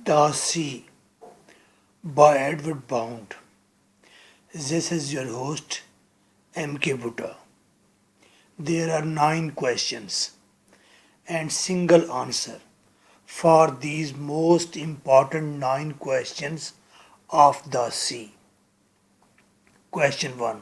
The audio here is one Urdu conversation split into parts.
The Sea by Edward Bound. This is your host M.K. Butta. There are 9 questions and single answer for these most important 9 questions of the sea. Question 1.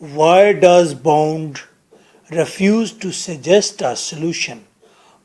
Why does Bound refuse to suggest a solution?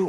2,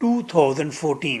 2014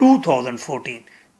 2014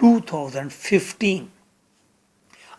2015.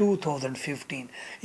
2015.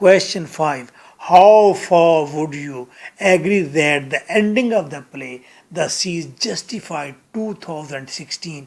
Question 5. How far would you agree that the ending of the play The Sea is justified 2016?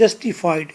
justified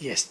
Yes,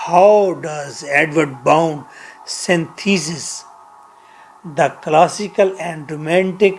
How does Edward Bound synthesize the classical and romantic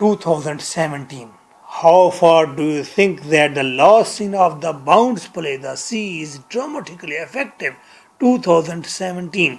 2017, how far do you think that the last scene of the Bounds play The Sea is dramatically effective? 2017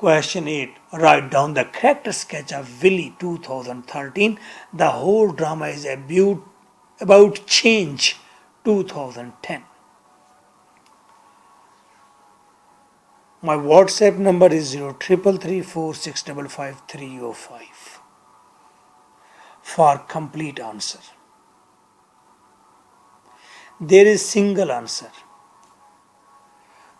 Question 8, write down the character sketch of Willy 2013. The whole drama is about change 2010. My WhatsApp number is 033346555305 for complete answer. There is single answer.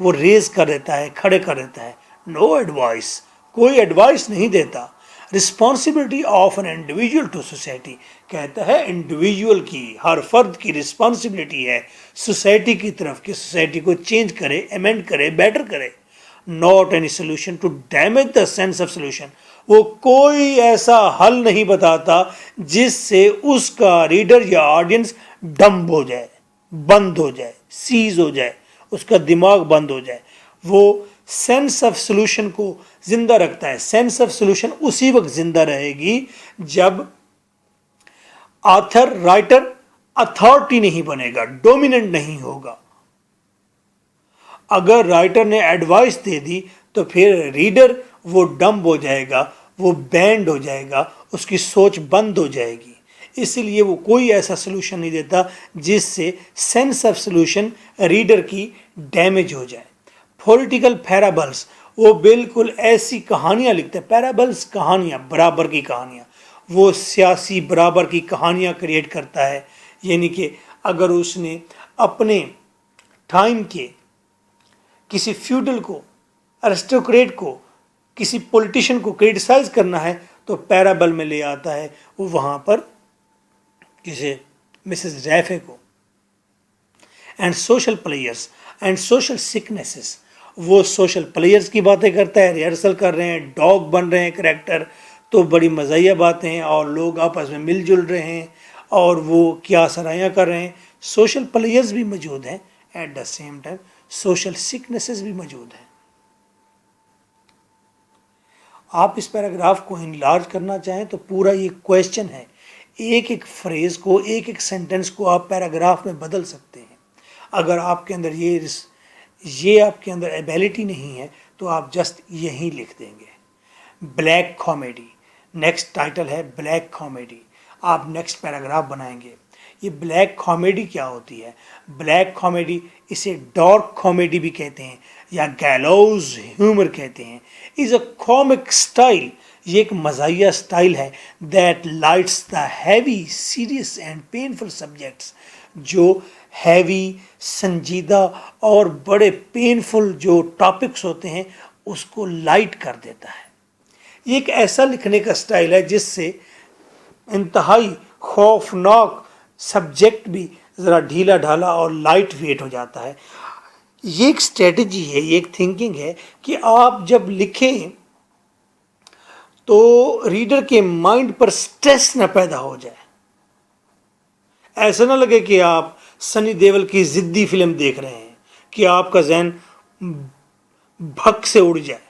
وہ ریز کر دیتا ہے, کھڑے کر دیتا ہے. نو ایڈوائس, کوئی ایڈوائس نہیں دیتا. Responsibility of an individual to society, کہتا ہے انڈیویجول کی, ہر فرد کی رسپانسبلٹی ہے سوسائٹی کی طرف کہ سوسائٹی کو چینج کرے, امینڈ کرے, بیٹر کرے. Not any solution to damage the sense of solution, وہ کوئی ایسا حل نہیں بتاتا جس سے اس کا ریڈر یا آڈینس ڈمب ہو جائے, بند ہو جائے, سیز ہو جائے, اس کا دماغ بند ہو جائے. وہ سینس آف سولوشن کو زندہ رکھتا ہے. سینس آف سولوشن اسی وقت زندہ رہے گی جب آتھر, رائٹر اتھارٹی نہیں بنے گا, ڈومیننٹ نہیں ہوگا. اگر رائٹر نے ایڈوائس دے دی تو پھر ریڈر وہ ڈمب ہو جائے گا, وہ بینڈ ہو جائے گا, اس کی سوچ بند ہو جائے گی. اسی لیے وہ کوئی ایسا سلوشن نہیں دیتا جس سے سینس آف سلوشن ریڈر کی ڈیمیج ہو جائے. پولیٹیکل پیرابلس, وہ بالکل ایسی کہانیاں لکھتے ہیں, پیرابلس کہانیاں, برابر کی کہانیاں. وہ سیاسی برابر کی کہانیاں کریٹ کرتا ہے. یعنی کہ اگر اس نے اپنے ٹائم کے کسی فیوڈل کو, ارسٹوکریٹ کو, کسی پولیٹیشین کو کرٹیسائز کرنا ہے تو پیرابل میں لے آتا ہے. وہ وہاں پر جسے مسز ریفے کو. And social players and social sicknesses, وہ سوشل پلیئرس کی باتیں کرتا ہے, ریہرسل کر رہے ہیں, ڈاگ بن رہے ہیں کریکٹر, تو بڑی مزاحیہ باتیں ہیں اور لوگ آپس میں مل جل رہے ہیں اور وہ کیا سرایاں کر رہے ہیں. سوشل پلیئرس بھی موجود ہیں, at the same time social sicknesses بھی موجود ہیں. آپ اس پیراگراف کو انلارج کرنا چاہیں تو پورا یہ کویشچن ہے, ایک ایک فریز کو, ایک ایک سینٹنس کو آپ پیراگراف میں بدل سکتے ہیں. اگر آپ کے اندر یہ آپ کے اندر ایبیلٹی نہیں ہے تو آپ جسٹ یہی لکھ دیں گے. بلیک کامیڈی, نیکسٹ ٹائٹل ہے بلیک کامیڈی. آپ نیکسٹ پیراگراف بنائیں گے. یہ بلیک کامیڈی کیا ہوتی ہے؟ بلیک کامیڈی, اسے ڈارک کامیڈی بھی کہتے ہیں یا گیلوز ہیومر کہتے ہیں. از اے کامک اسٹائل, یہ ایک مزاحیہ اسٹائل ہے. That lights the heavy, serious and painful subjects, جو ہیوی, سنجیدہ اور بڑے پینفل جو ٹاپکس ہوتے ہیں اس کو لائٹ کر دیتا ہے. یہ ایک ایسا لکھنے کا اسٹائل ہے جس سے انتہائی خوفناک سبجیکٹ بھی ذرا ڈھیلا ڈھالا اور لائٹ ویٹ ہو جاتا ہے. یہ ایک اسٹریٹجی ہے, یہ ایک تھنکنگ ہے کہ آپ جب لکھیں تو ریڈر کے مائنڈ پر سٹریس نہ پیدا ہو جائے. ایسا نہ لگے کہ آپ سنی دیول کی ضدی فلم دیکھ رہے ہیں کہ آپ کا ذہن بھک سے اڑ جائے.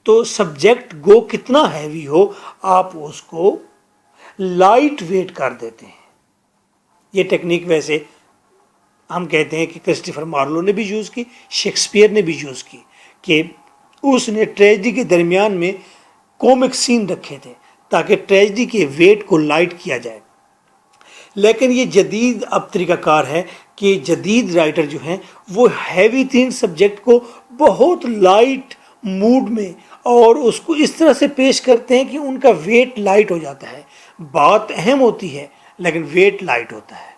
تو سبجیکٹ گو کتنا ہیوی ہو, آپ اس کو لائٹ ویٹ کر دیتے ہیں. یہ ٹیکنیک ویسے ہم کہتے ہیں کہ کرسٹوفر مارلو نے بھی یوز کی, شیکسپیئر نے بھی یوز کی, کہ اس نے ٹریجڈی کے درمیان میں کومک سین رکھے تھے تاکہ ٹریجڈی کے ویٹ کو لائٹ کیا جائے. لیکن یہ جدید اب طریقہ کار ہے کہ جدید رائٹر جو ہیں وہ ہیوی تین سبجیکٹ کو بہت لائٹ موڈ میں اور اس کو اس طرح سے پیش کرتے ہیں کہ ان کا ویٹ لائٹ ہو جاتا ہے. بات اہم ہوتی ہے لیکن ویٹ لائٹ ہوتا ہے.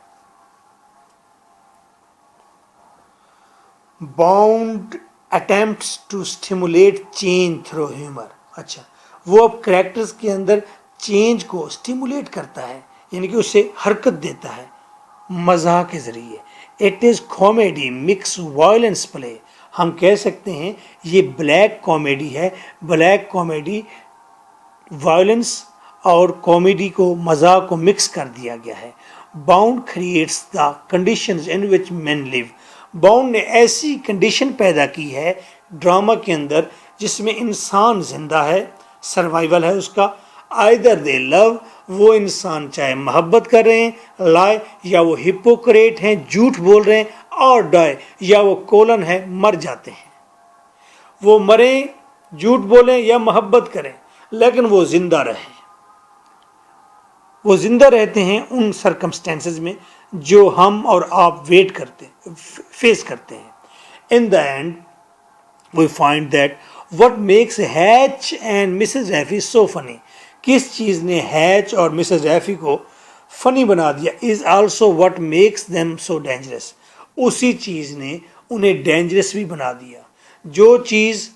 Bound attempts to stimulate change through humour. اچھا, وہ اب کریکٹرز کے اندر چینج کو اسٹیمولیٹ کرتا ہے, یعنی کہ اسے حرکت دیتا ہے مزاح کے ذریعے. It is comedy mix violence play. ہم کہہ سکتے ہیں یہ بلیک کامیڈی ہے. بلیک کامیڈی وائلنس اور کامیڈی کو, مزاح کو مکس کر دیا گیا ہے. Bond creates the conditions in which men live. Bond نے ایسی کنڈیشن پیدا کی ہے ڈرامہ کے اندر جس میں انسان زندہ ہے, سروائیول ہے اس کا. آئدر دے لو, وہ انسان چاہے محبت کر رہے ہیں, لائے یا وہ ہپوکریٹ ہیں, جھوٹ بول رہے ہیں, اور ڈائے یا وہ کولن ہے, مر جاتے ہیں. وہ مریں, جھوٹ بولیں یا محبت کریں, لیکن وہ زندہ رہیں. وہ زندہ رہتے ہیں ان سرکمسٹینسز میں جو ہم اور آپ ویٹ کرتے ہیں, فیس کرتے ہیں. In the end we find that what makes Hatch and Mrs Rafi so funny, کس چیز نے ہیچ اور مسز ریفی کو فنی بنا دیا, is also what makes them so dangerous, اسی چیز نے انہیں ڈینجرس بھی بنا دیا. جو چیز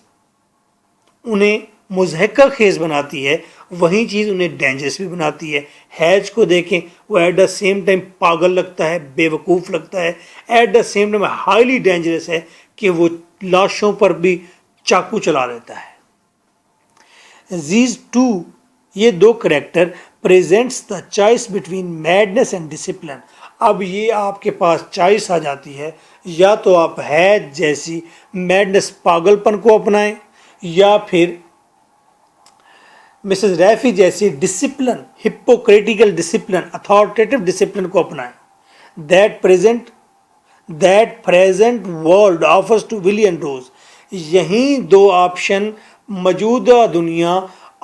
انہیں مضحکہ خیز بناتی ہے وہی چیز انہیں ڈینجرس بھی بناتی ہے. ہیج کو دیکھیں, وہ ایٹ دا سیم ٹائم پاگل لگتا ہے, بے وقوف لگتا ہے, at the same time highly dangerous ہے کہ وہ لاشوں پر بھی چاقو چلا لیتا ہے. These two, یہ دو character presents the choice between madness and discipline. اب یہ آپ کے پاس چوائس آ جاتی ہے, یا تو آپ ہیج جیسی میڈنس پاگل پن کو اپنائیں یا پھر مسز ریفی جیسی discipline, hypocritical discipline, authoritative discipline کو اپنائیں. That present world offers to Willie and Rose. یہیں دو آپشن موجودہ دنیا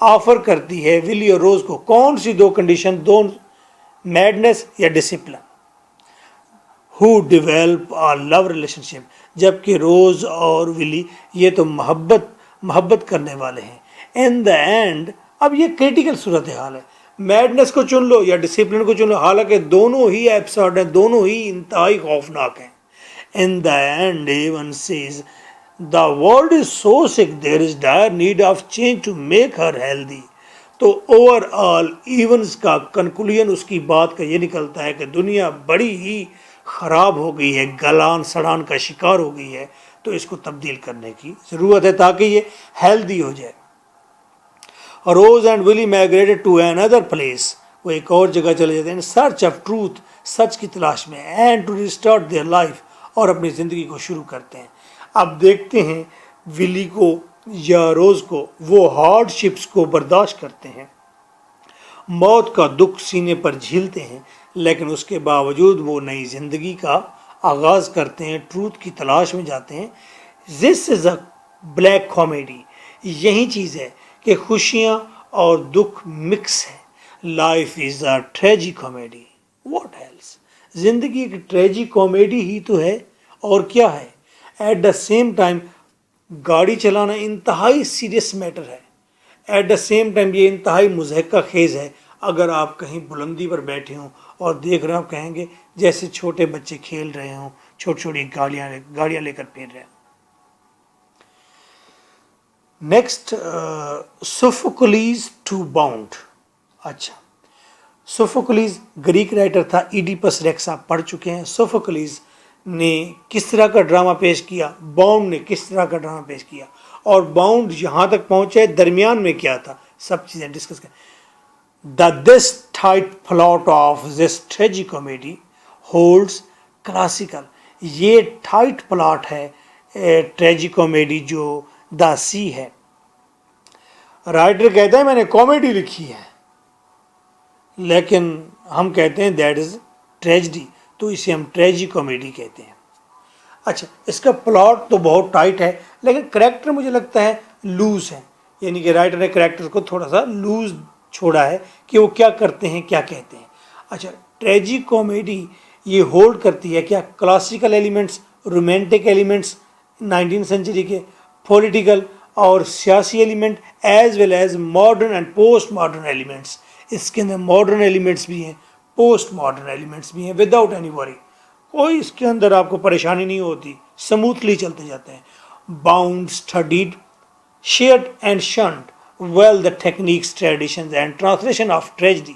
آفر کرتی ہے ولی اور روز کو. کون سی دو کنڈیشن؟ دو, میڈنس یا discipline. who develop a love relationship, جبکہ روز اور ولی یہ تو محبت کرنے والے ہیں. in the end, اب یہ کریٹیکل صورتحال ہے, میڈنس کو چن لو یا ڈسپلن کو چن لو, حالانکہ دونوں ہی ایبسرڈ ہیں, دونوں ہی انتہائی خوفناک ہیں. in the end, even says the world is so sick there is dire need of change to make her healthy. تو اوور آل ایونز کا کنکلوژن اس کی بات کا یہ نکلتا ہے کہ دنیا بڑی ہی خراب ہو گئی ہے, گلان سڑان کا شکار ہو گئی ہے, تو اس کو تبدیل کرنے کی ضرورت ہے تاکہ یہ ہیلدی ہو جائے. روز اینڈ ولی migrated to another place, وہ ایک اور جگہ چلے جاتے ہیں, سرچ آف ٹروتھ, سچ کی تلاش میں, and to restart their life, اور اپنی زندگی کو شروع کرتے ہیں. اب دیکھتے ہیں ولی کو یا روز کو, وہ ہارڈ شپس کو برداشت کرتے ہیں, موت کا دکھ سینے پر جھیلتے ہیں, لیکن اس کے باوجود وہ نئی زندگی کا آغاز کرتے ہیں, ٹروتھ کی تلاش میں جاتے ہیں. This is a black comedy. یہی چیز ہے کہ خوشیاں اور دکھ مکس ہے. Life is a tragicomedy. What else? زندگی ایک ٹریجی کامیڈی ہی تو ہے, اور کیا ہے. ایٹ دا سیم ٹائم گاڑی چلانا انتہائی سیریس میٹر ہے, ایٹ دا سیم ٹائم یہ انتہائی مضحکہ خیز ہے. اگر آپ کہیں بلندی پر بیٹھے ہوں اور دیکھ رہے ہوں, آپ کہیں گے جیسے چھوٹے بچے کھیل رہے ہوں, چھوٹی چھوٹی گاڑیاں لے کر پھر رہے ہوں. Next, Sophocles to bound. اچھا, سوفوکلیز گریک رائٹر تھا, ایڈیپس ریکس آپ پڑھ چکے ہیں. سوفوکلیز نے کس طرح کا ڈرامہ پیش کیا, باؤنڈ نے کس طرح کا ڈرامہ پیش کیا, اور باؤنڈ یہاں تک پہنچے درمیان میں کیا تھا, سب چیزیں ڈسکس کریں. This tight plot of this tragicomedy holds classical. یہ ٹائٹ پلاٹ ہے ٹریجی کامیڈی جو دا سی ہے. رائٹر کہتا ہے میں نے کامیڈی لکھی ہے, لیکن ہم کہتے ہیں دیٹ از ٹریجڈی, تو اسے ہم ٹریجی کامیڈی کہتے ہیں. اچھا, اس کا پلاٹ تو بہت ٹائٹ ہے, لیکن کریکٹر مجھے لگتا ہے لوز ہے, یعنی کہ رائٹر نے کریکٹر کو تھوڑا سا لوز چھوڑا ہے کہ وہ کیا کرتے ہیں کیا کہتے ہیں. اچھا, ٹریجی کامیڈی یہ ہولڈ کرتی ہے کیا classical elements, romantic elements 19 century کے, پولیٹیکل اور سیاسی element, as well as modern and post modern elements. اس کے اندر ماڈرن ایلیمنٹس بھی ہیں, پوسٹ ماڈرن ایلیمنٹس بھی ہیں, وداؤٹ اینی وری. کوئی اس کے اندر آپ کو پریشانی نہیں ہوتی, سموتھلی چلتے جاتے ہیں. Bond studied, shared and shunned well the techniques, traditions and translation of tragedy.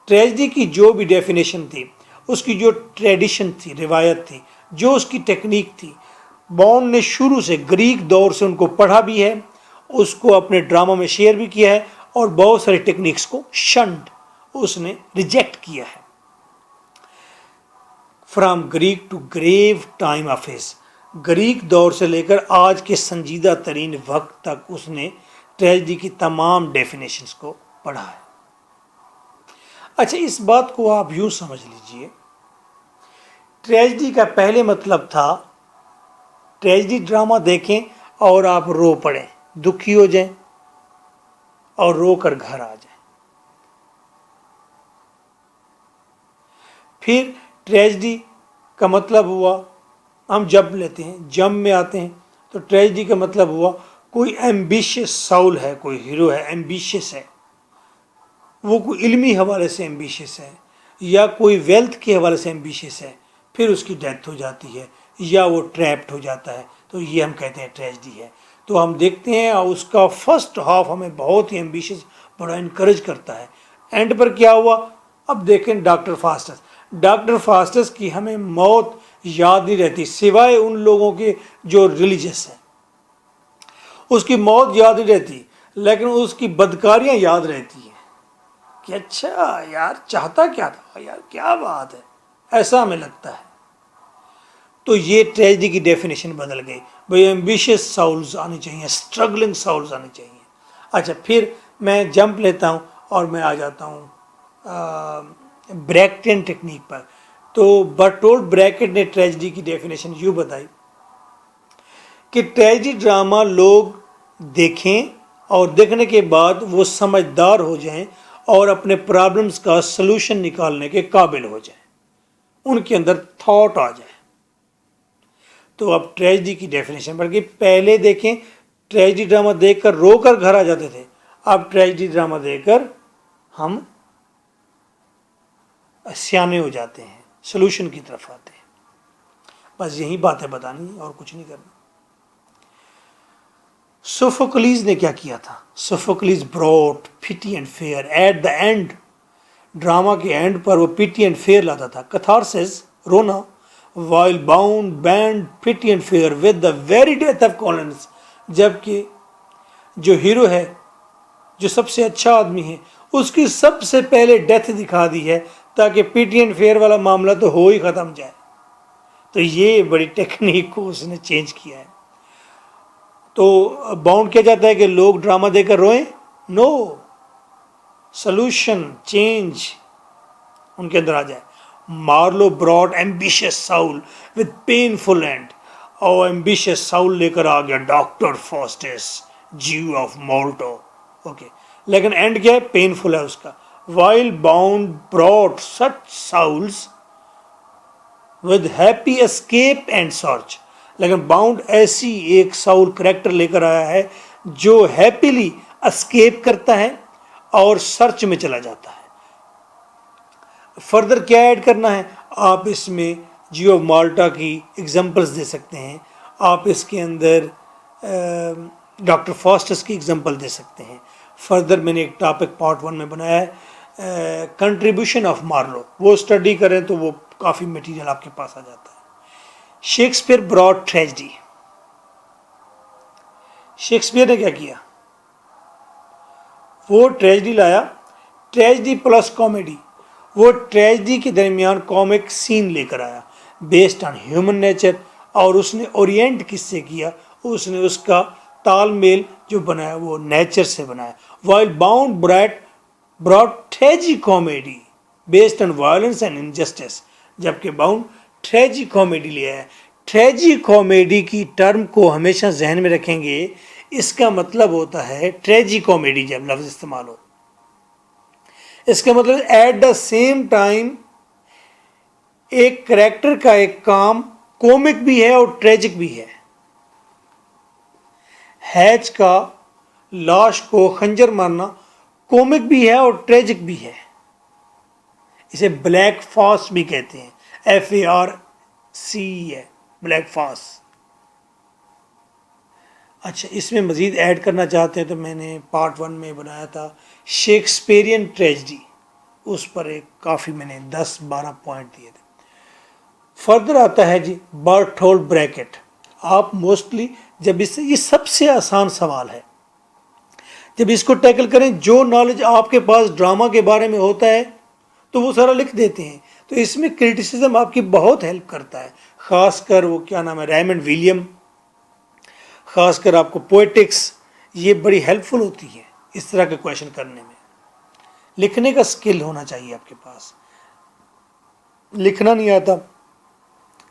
Tragedy کی جو بھی ڈیفینیشن تھی, اس کی جو ٹریڈیشن تھی, روایت تھی, جو اس کی ٹیکنیک تھی, باؤنڈ نے شروع سے گریک دور سے ان کو پڑھا بھی ہے, اس کو اپنے ڈرامہ میں شیئر بھی کیا ہے, اور بہت ساری ٹیکنیکس کو شنڈ اس نے ریجیکٹ کیا ہے. From Greek to grave time of his, Greek دور سے لے کر آج کے سنجیدہ ترین وقت تک اس نے ٹریجڈی کی تمام ڈیفینیشنز کو پڑھا ہے. اچھا, اس بات کو آپ یوں سمجھ لیجئے, ٹریجڈی کا پہلے مطلب تھا ٹریجڈی ڈرامہ دیکھیں اور آپ رو پڑیں, دکھی ہو جائیں اور رو کر گھر آ جائیں. پھر ٹریجڈی کا مطلب ہوا, ہم جب لیتے ہیں, جم میں آتے ہیں, تو ٹریجڈی کا مطلب ہوا کوئی ایمبیشیس ساؤل ہے, کوئی ہیرو ہے, ایمبیشیس ہے, وہ کوئی علمی حوالے سے ایمبیشیس ہے, یا کوئی ویلتھ کے حوالے سے ایمبیشیس ہے, پھر اس کی ڈیتھ ہو جاتی ہے, یا وہ ٹریپڈ ہو جاتا ہے، تو یہ ہم کہتے ہیں ٹریجڈی ہے۔ تو ہم دیکھتے ہیں اس کا فرسٹ ہاف ہمیں بہت ہی ایمبیشیس، بڑا انکریج کرتا ہے۔ اینڈ پر کیا ہوا؟ اب دیکھیں ڈاکٹر فاسٹس، ڈاکٹر فاسٹس کی ہمیں موت یاد نہیں رہتی سوائے ان لوگوں کے جو ریلیجس ہیں، اس کی موت یاد نہیں رہتی، لیکن اس کی بدکاریاں یاد رہتی ہیں کہ اچھا یار چاہتا کیا تھا، یار کیا بات ہے، ایسا ہمیں لگتا ہے۔ تو یہ ٹریجڈی کی ڈیفینیشن بدل گئی، بھئی ایمبیشیس ساؤلز آنی چاہیے، اسٹرگلنگ ساؤلز آنی چاہیے۔ اچھا پھر میں جمپ لیتا ہوں اور میں آ جاتا ہوں بریکٹن ٹیکنیک پر۔ تو برٹولٹ بریکٹ نے ٹریجڈی کی ڈیفینیشن یوں بتائی کہ ٹریجڈی ڈرامہ لوگ دیکھیں اور دیکھنے کے بعد وہ سمجھدار ہو جائیں اور اپنے پرابلمز کا سلوشن نکالنے کے قابل ہو جائیں، ان کے اندر تھاٹ آ جائے۔ تو اب ٹریجڈی کی ڈیفینیشن بلکہ پہلے دیکھیں ٹریجڈی ڈرامہ دیکھ کر رو کر گھر آ جاتے تھے، اب ٹریجڈی ڈرامہ دیکھ کر ہم سیانے ہو جاتے ہیں، سلوشن کی طرف آتے ہیں۔ بس یہی باتیں بتانی اور کچھ نہیں کرنا۔ سوفوکلیز نے کیا کیا تھا؟ Sophocles brought pity and fear at the end, ڈرامہ کے اینڈ پر وہ پٹی اینڈ فیئر لاتا تھا، کتھارسس رونا، while bound banned pity and fear with the very death of Collins، جبکہ جو ہیرو ہے، جو سب سے اچھا آدمی ہے، اس کی سب سے پہلے ڈیتھ دکھا دی ہے تاکہ پیٹی اینڈ فیئر والا معاملہ تو ہو ہی ختم جائے۔ تو یہ بڑی ٹیکنیک کو اس نے چینج کیا ہے۔ تو باؤنڈ کیا جاتا ہے کہ لوگ ڈرامہ دے کر روئیں؟ نو، سلوشن چینج ان کے اندر آ جائے۔ Marlowe brought ambitious soul with painful end، اور ایمبیشیس ساؤل لے کر آ گیا Doctor Faustus Jew of Malta, okay, لیکن اینڈ کیا ہے؟ پینفل ہے اس کا۔ while bound brought such souls with happy escape and search، لیکن باؤنڈ ایسی ایک ساؤل کریکٹر لے کر آیا ہے جو ہیپیلی اسکیپ کرتا ہے اور سرچ میں چلا جاتا ہے۔ فردر کیا ایڈ کرنا ہے؟ آپ اس میں جیو مالٹا کی ایگزامپلس دے سکتے ہیں، آپ اس کے اندر ڈاکٹر فاسٹس کی ایگزامپل دے سکتے ہیں۔ فردر میں نے ایک ٹاپک پارٹ 1 میں بنایا ہے کنٹریبیوشن آف مارلو، وہ اسٹڈی کریں تو وہ کافی مٹیریل آپ کے پاس آ جاتا ہے۔ شیکسپیئر براٹ ٹریجڈی، شیکسپیئر نے کیا کیا؟ وہ ٹریجڈی لایا، ٹریجڈی پلس کامیڈی، وہ ٹریجڈی کے درمیان کامک سین لے کر آیا بیسڈ آن ہیومن نیچر، اور اس نے اورینٹ کس سے کیا؟ اس نے اس کا تال میل جو بنایا وہ نیچر سے بنایا۔ While Bond brought tragicomedy based on violence and injustice, جبکہ باؤنڈ ٹریجی کامیڈی لے آیا۔ ٹریجی کامیڈی کی ٹرم کو ہمیشہ ذہن میں رکھیں گے، اس کا مطلب ہوتا ہے ٹریجی کامیڈی جب لفظ استعمال ہو، اس کا مطلب ایٹ دا سیم ٹائم ایک کریکٹر کا ایک کام کومک بھی ہے اور ٹریجک بھی ہے۔ ہیچ کا لاش کو خنجر مارنا کومک بھی ہے اور ٹریجک بھی ہے، اسے بلیک فاس بھی کہتے ہیں، FARC ہے بلیک فاس۔ اچھا اس میں مزید ایڈ کرنا چاہتے ہیں تو میں نے پارٹ 1 میں بنایا تھا شیکسپیرین ٹریجڈی، اس پر ایک کافی میں نے 10-12 پوائنٹ دیے تھے۔ فردر آتا ہے جی برٹولٹ بریکٹ۔ آپ موسٹلی جب اس سے، یہ سب سے آسان سوال ہے، جب اس کو ٹیکل کریں، جو نالج آپ کے پاس ڈرامہ کے بارے میں ہوتا ہے تو وہ سارا لکھ دیتے ہیں، تو اس میں کرٹیسزم آپ کی بہت ہیلپ کرتا ہے، خاص کر وہ کیا نام ہے ریمنڈ ویلیم، خاص کر آپ کو پوئٹکس، یہ بڑی ہیلپ فل ہوتی ہے اس طرح کے کویشچن کرنے میں۔ لکھنے کا سکل ہونا چاہیے آپ کے پاس، لکھنا نہیں آتا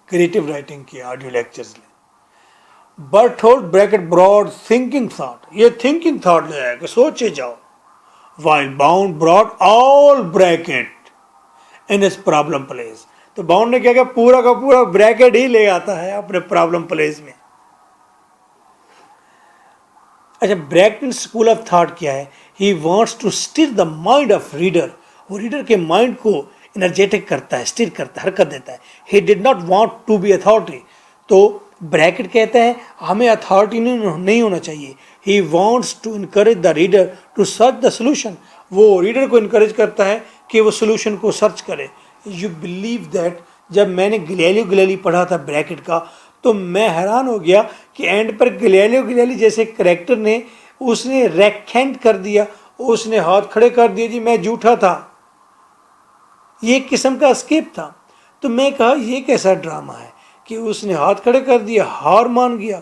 کریٹو رائٹنگ کے آڈیو لیکچرز لیں۔ برٹولٹ بریکٹ براڈ تھنکنگ تھاٹ، یہ تھنکنگ تھاٹ لے آئے کہ سوچے جاؤ۔ وائل باؤنڈ براڈ آل بریکٹ ان اس پرابلم پلیس، تو باؤنڈ نے کیا پورا کا پورا بریکٹ ہی لے آتا ہے اپنے پرابلم پلیس میں۔ اچھا بریکٹن اسکول آف تھاٹ کیا ہے؟ He wants to stir the mind of reader, وہ ریڈر کے مائنڈ کو انرجیٹک کرتا ہے، اسٹر کرتا ہے، حرکت دیتا ہے۔ He did not want to be authority, تو بریکٹ کہتا ہے ہمیں اتھارٹی نہیں ہونا چاہیے. He wants to encourage the reader to search the solution. وہ ریڈر کو انکریج کرتا ہے کہ وہ سولوشن کو سرچ کرے. You believe that. جب میں نے گلیلیو گلیلی پڑھا تھا بریکٹ کا تو میں حیران ہو گیا کہ اینڈ پر گلیلیو گلیلی جیسے کریکٹر نے اس نے ریکنٹ کر دیا, اس نے ہاتھ کھڑے کر دیے, جی میں جھوٹا تھا. یہ ایک قسم کا اسکیپ تھا. تو میں کہا یہ کیسا ڈرامہ ہے کہ اس نے ہاتھ کھڑے کر دیا, ہار مان گیا.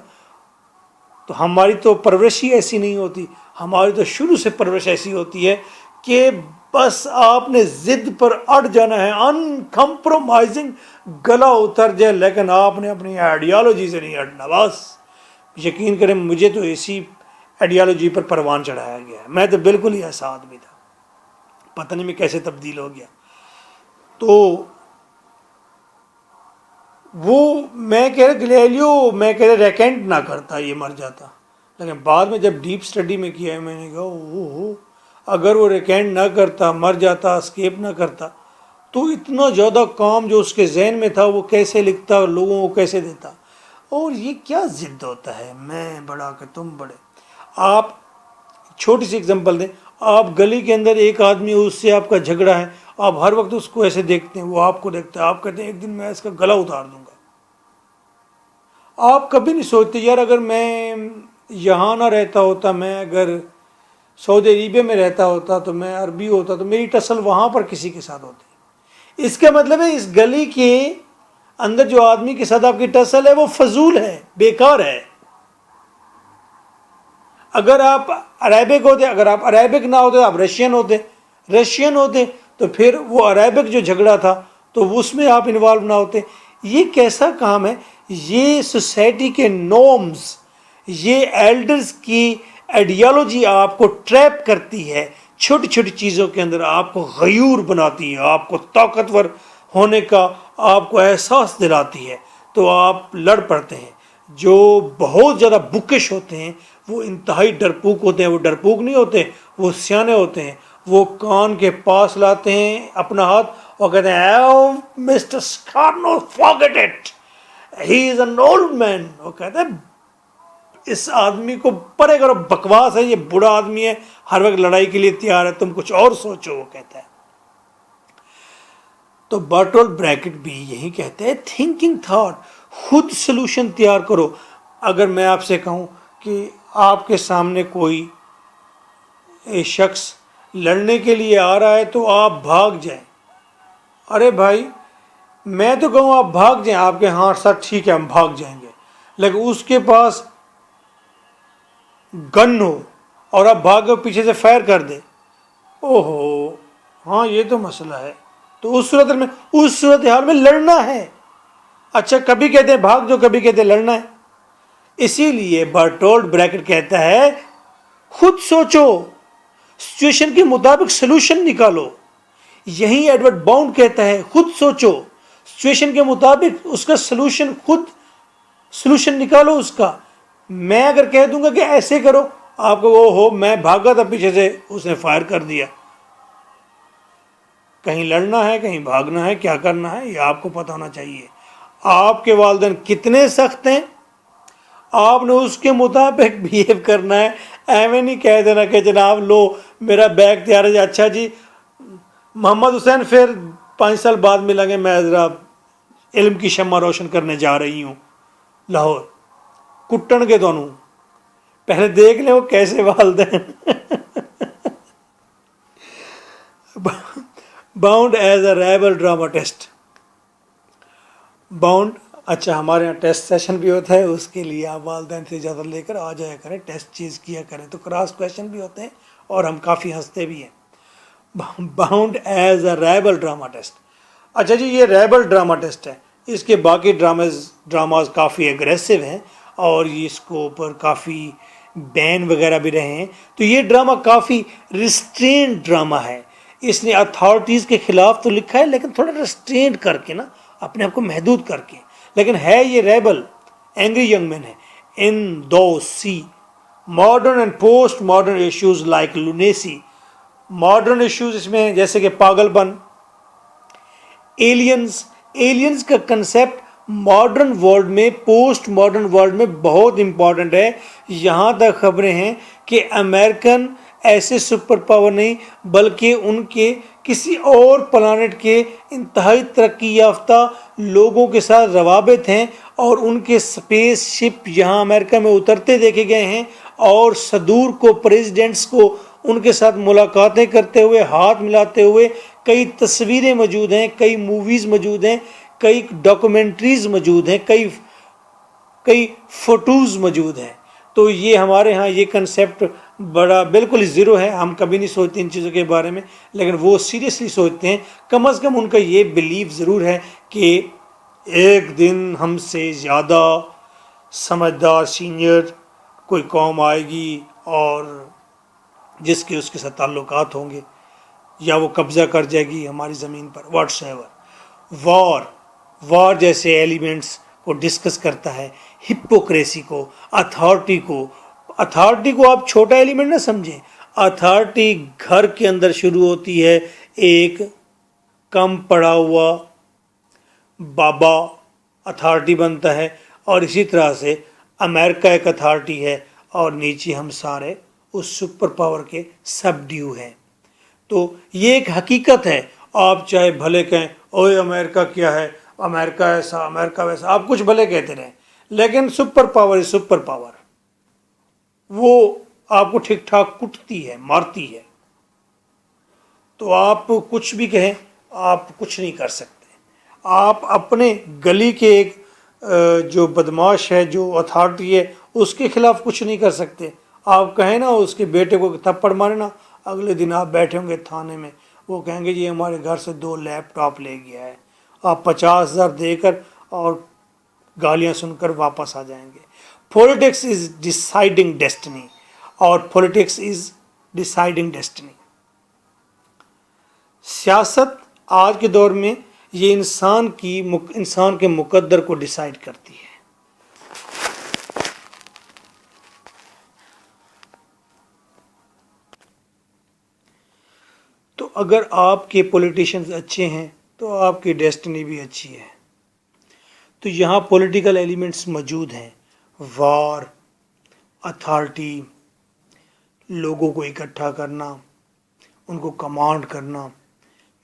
تو ہماری تو پرورش ہی ایسی نہیں ہوتی, ہماری تو شروع سے پرورش ایسی ہوتی ہے کہ بس آپ نے ضد پر اڑ جانا ہے, انکمپرومائزنگ, گلا اتر جائے لیکن آپ نے اپنی آئیڈیالوجی سے نہیں ہٹنا. بس یقین کریں مجھے تو اسی آئیڈیالوجی پر پروان چڑھایا گیا ہے. میں تو بالکل ہی ایسا آدمی تھا, پتہ نہیں میں کیسے تبدیل ہو گیا. تو وہ میں کہہ رہا گلیلیو, میں کہہ رہا ریکنٹ نہ کرتا یہ مر جاتا. لیکن بعد میں جب ڈیپ اسٹڈی میں کیا ہے میں نے کہا اوہ, اگر وہ ریکنٹ نہ کرتا, مر جاتا, اسکیپ نہ کرتا, تو اتنا زیادہ کام جو اس کے ذہن میں تھا وہ کیسے لکھتا, لوگوں کو کیسے دیتا. اور یہ کیا ضد ہوتا ہے, میں بڑا کہ تم بڑے. آپ چھوٹی سی اگزامپل دیں, آپ گلی کے اندر ایک آدمی اس سے آپ کا جھگڑا ہے, آپ ہر وقت اس کو ایسے دیکھتے ہیں, وہ آپ کو دیکھتا ہے, آپ کہتے ہیں ایک دن میں اس کا گلا اتار دوں گا. آپ کبھی نہیں سوچتے یار اگر میں یہاں نہ رہتا ہوتا, میں اگر سعودی عربیہ میں رہتا ہوتا, تو میں عربی ہوتا, تو میری ٹسل وہاں پر کسی کے ساتھ ہوتی. اس کا مطلب ہے اس گلی کے اندر جو آدمی کے ساتھ آپ کی ٹسل ہے وہ فضول ہے, بیکار ہے. اگر آپ عربک ہوتے, اگر آپ عربک نہ ہوتے آپ رشین ہوتے, تو پھر وہ عربک جو جھگڑا تھا تو اس میں آپ انوالو نہ ہوتے. یہ کیسا کام ہے, یہ سوسائٹی کے نارمز, یہ ایلڈرز کی آئیڈیالوجی آپ کو ٹریپ کرتی ہے, چھوٹی چھوٹی چیزوں کے اندر آپ کو غیور بناتی ہے, آپ کو طاقتور ہونے کا آپ کو احساس دلاتی ہے, تو آپ لڑ پڑتے ہیں. جو بہت زیادہ بکش ہوتے ہیں وہ انتہائی ڈرپوک ہوتے ہیں. وہ ڈرپوک نہیں ہوتے, وہ سیانے ہوتے ہیں. وہ کان کے پاس لاتے ہیں اپنا ہاتھ اور کہتے ہیں oh, Mr. Scarno, forget it. He is an old man. وہ کہتے ہیں اس آدمی کو پرے کرو, بکواس ہے, یہ بوڑھا آدمی ہے, ہر وقت لڑائی کے لیے تیار ہے, تم کچھ اور سوچو, وہ کہتا ہے. تو برٹولٹ بریکٹ بھی یہی کہتے ہیں, تھنکنگ تھاٹ, خود سلوشن تیار کرو. اگر میں آپ سے کہوں کہ آپ کے سامنے کوئی شخص لڑنے کے لیے آ رہا ہے تو آپ بھاگ جائیں, ارے بھائی میں تو کہوں آپ بھاگ جائیں, آپ کے ہاں سر ٹھیک ہے ہم بھاگ جائیں گے, لیکن اس کے پاس گن ہو اور آپ بھاگو پیچھے سے فائر کر دے, اوہو ہاں یہ تو مسئلہ ہے. تو اس صورتحال میں لڑنا ہے. اچھا کبھی کہتے ہیں بھاگ جو, کبھی کہتے ہیں لڑنا ہے. اسی لیے برٹولٹ بریکٹ کہتا ہے خود سوچو, سچویشن کے مطابق سلوشن نکالو. یہی ایڈورڈ باؤنڈ کہتا ہے خود سوچو, سچویشن کے مطابق اس کا سلوشن, خود سلوشن نکالو اس کا. میں اگر کہہ دوں گا کہ ایسے کرو, آپ کو وہ ہو میں بھاگا تھا پیچھے سے اس نے فائر کر دیا. کہیں لڑنا ہے, کہیں بھاگنا ہے, کیا کرنا ہے, یہ آپ کو پتہ ہونا چاہیے. آپ کے والدین کتنے سخت ہیں, آپ نے اس کے مطابق بیہیو کرنا ہے. ایویں نہیں کہہ دینا کہ جناب لو میرا بیگ تیار ہے, اچھا جی محمد حسین پھر 5 سال بعد ملیں گے, میں ذرا علم کی شمع روشن کرنے جا رہی ہوں لاہور. کٹن کے دونوں پہلے دیکھ لیں وہ کیسے والدین. Bond as a rebel dramatist. Bond, اچھا ہمارے یہاں ٹیسٹ سیشن بھی ہوتا ہے, اس کے لیے آپ والدین سے اجازت لے کر آ جایا کریں, ٹیسٹ چیز کیا کریں, تو کراس کویشچن بھی ہوتے ہیں اور ہم کافی ہنستے بھی ہیں. Bond as a rebel dramatist. اچھا جی یہ ریبل ڈراماٹسٹ ہے, اس کے باقی ڈراماز کافی اگریسو ہیں اور اس کو اوپر کافی بین وغیرہ بھی رہے ہیں. تو یہ ڈرامہ کافی ریسٹرینڈ ڈرامہ ہے. اس نے اتھارٹیز کے خلاف تو لکھا ہے لیکن تھوڑا ریسٹرینڈ کر کے نا, اپنے آپ کو محدود کر کے, لیکن ہے یہ ریبل, اینگری ینگ مین ہے. In the sea modern and post modern issues like lunacy. Modern issues اس میں جیسے کہ پاگل پن, ایلینز کا کنسیپٹ ماڈرن ورلڈ میں، پوسٹ ماڈرن ورلڈ میں بہت امپورٹنٹ ہے. یہاں تک خبریں ہیں کہ امریکن ایسے سپر پاور نہیں بلکہ ان کے کسی اور پلانٹ کے انتہائی ترقی یافتہ لوگوں کے ساتھ روابط ہیں، اور ان کے سپیس شپ یہاں امریکہ میں اترتے دیکھے گئے ہیں، اور صدور کو، پریزیڈنٹس کو ان کے ساتھ ملاقاتیں کرتے ہوئے، ہاتھ ملاتے ہوئے کئی تصویریں موجود ہیں، کئی موویز موجود ہیں، کئی ڈاکومنٹریز موجود ہیں، کئی فوٹوز موجود ہیں. تو یہ ہمارے ہاں یہ کنسیپٹ بڑا بالکل زیرو ہے. ہم کبھی نہیں سوچتے ان چیزوں کے بارے میں، لیکن وہ سیریسلی سوچتے ہیں. کم از کم ان کا یہ بلیف ضرور ہے کہ ایک دن ہم سے زیادہ سمجھدار سینئر کوئی قوم آئے گی، اور جس کے اس کے ساتھ تعلقات ہوں گے، یا وہ قبضہ کر جائے گی ہماری زمین پر. واٹس ایور وار جیسے ایلیمنٹس کو ڈسکس کرتا ہے، ہپوکریسی کو، اتھارٹی کو آپ چھوٹا ایلیمنٹ نہ سمجھیں. اتھارٹی گھر کے اندر شروع ہوتی ہے، ایک کم پڑا ہوا بابا اتھارٹی بنتا ہے، اور اسی طرح سے امریکہ ایک اتھارٹی ہے، اور نیچے ہم سارے اس سپر پاور کے سب ڈیو ہیں. تو یہ ایک حقیقت ہے. آپ چاہے بھلے کہیں اوے امریکہ کیا ہے، امریکہ ایسا، امریکہ ویسا، آپ کچھ بھلے کہتے رہیں، لیکن سپر پاور وہ آپ کو ٹھیک ٹھاک کٹتی ہے، مارتی ہے. تو آپ کچھ بھی کہیں، آپ کچھ نہیں کر سکتے. آپ اپنے گلی کے ایک جو بدماش ہے، جو اتھارٹی ہے، اس کے خلاف کچھ نہیں کر سکتے. آپ کہیں نا اس کے بیٹے کو تھپڑ مارے نا، اگلے دن آپ بیٹھے ہوں گے تھانے میں، وہ کہیں گے جی ہمارے گھر سے 2 لیپ ٹاپ لے گیا ہے. آپ 50,000 دے کر اور گالیاں سن کر واپس آ جائیں گے. پولیٹکس از ڈیسائیڈنگ ڈیسٹنی، اور پولیٹکس از ڈیسائیڈنگ ڈیسٹنی. سیاست آج کے دور میں یہ انسان کے مقدر کو ڈیسائیڈ کرتی ہے. تو اگر آپ کے پولیٹیشنز اچھے ہیں تو آپ کی ڈیسٹنی بھی اچھی ہے. تو یہاں پولیٹیکل ایلیمنٹس موجود ہیں، وار، اتھارٹی، لوگوں کو اکٹھا کرنا، ان کو کمانڈ کرنا،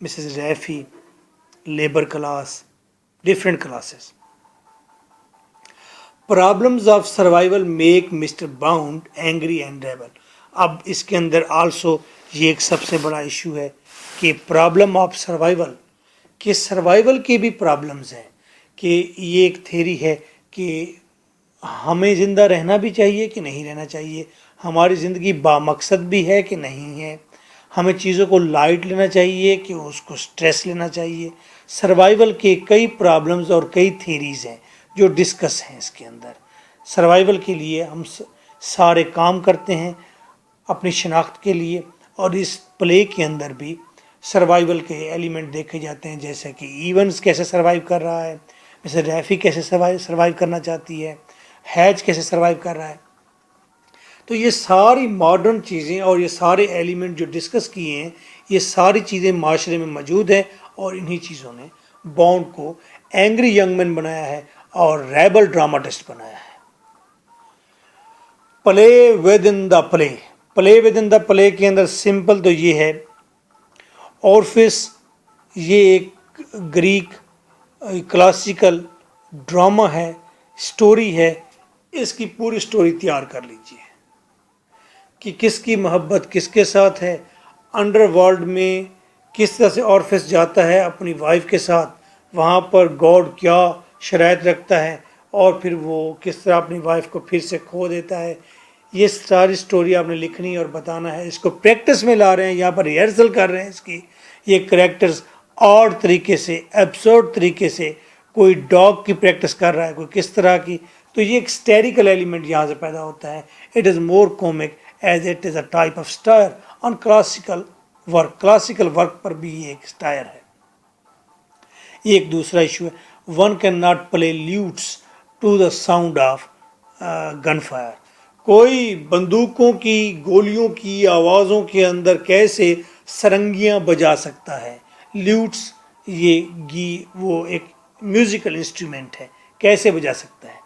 Mrs Rafi, labour class, different classes. Problems of survival make Mr Bond angry and rebel. اب اس کے اندر آلسو یہ ایک سب سے بڑا ایشو ہے کہ پرابلم آف سروائیول، کہ سروائیول کے بھی پرابلمز ہیں. کہ یہ ایک تھیری ہے کہ ہمیں زندہ رہنا بھی چاہیے کہ نہیں رہنا چاہیے، ہماری زندگی بامقصد بھی ہے کہ نہیں ہے، ہمیں چیزوں کو لائٹ لینا چاہیے کہ اس کو سٹریس لینا چاہیے. سروائیول کے کئی پرابلمز اور کئی تھیریز ہیں جو ڈسکس ہیں اس کے اندر. سروائیول کے لیے ہم سارے کام کرتے ہیں اپنی شناخت کے لیے، اور اس پلے کے اندر بھی سروائیول کے ایلیمنٹ دیکھے جاتے ہیں، جیسے کہ ایونز کیسے سروائیو کر رہا ہے، جیسے ریفی کیسے سروائیو کرنا چاہتی ہے، ہیج کیسے سروائیو کر رہا ہے. تو یہ ساری ماڈرن چیزیں اور یہ سارے ایلیمنٹ جو ڈسکس کیے ہیں، یہ ساری چیزیں معاشرے میں موجود ہیں، اور انہی چیزوں نے بانڈ کو اینگری ینگ مین بنایا ہے اور ریبل ڈراماٹسٹ بنایا ہے. پلے ود ان دا پلے کے اندر سمپل تو یہ ہے، اورفس یہ ایک گریک کلاسیکل ڈرامہ ہے، سٹوری ہے. اس کی پوری سٹوری تیار کر لیجئے کہ کس کی محبت کس کے ساتھ ہے، انڈر ورلڈ میں کس طرح سے اورفس جاتا ہے اپنی وائف کے ساتھ، وہاں پر گاڈ کیا شرائط رکھتا ہے، اور پھر وہ کس طرح اپنی وائف کو پھر سے کھو دیتا ہے. یہ ساری سٹوری آپ نے لکھنی اور بتانا ہے. اس کو پریکٹس میں لا رہے ہیں، یہاں پر ریہرسل کر رہے ہیں اس کی. یہ کریکٹرز اور طریقے سے، ایبسرڈ طریقے سے، کوئی ڈاگ کی پریکٹس کر رہا ہے، کوئی کس طرح کی. تو یہ ایک سٹیریکل ایلیمنٹ یہاں سے پیدا ہوتا ہے. It is more comic as it is a type of satire on classical work پر بھی یہ ایک سٹائر ہے. یہ ایک دوسرا ایشو ہے. One can not play lutes to the sound of gun fire. کوئی بندوقوں کی گولیوں کی آوازوں کے اندر کیسے سرنگیاں بجا سکتا ہے. لیوٹس وہ ایک میوزیکل انسٹرومنٹ ہے. کیسے بجا سکتا ہے.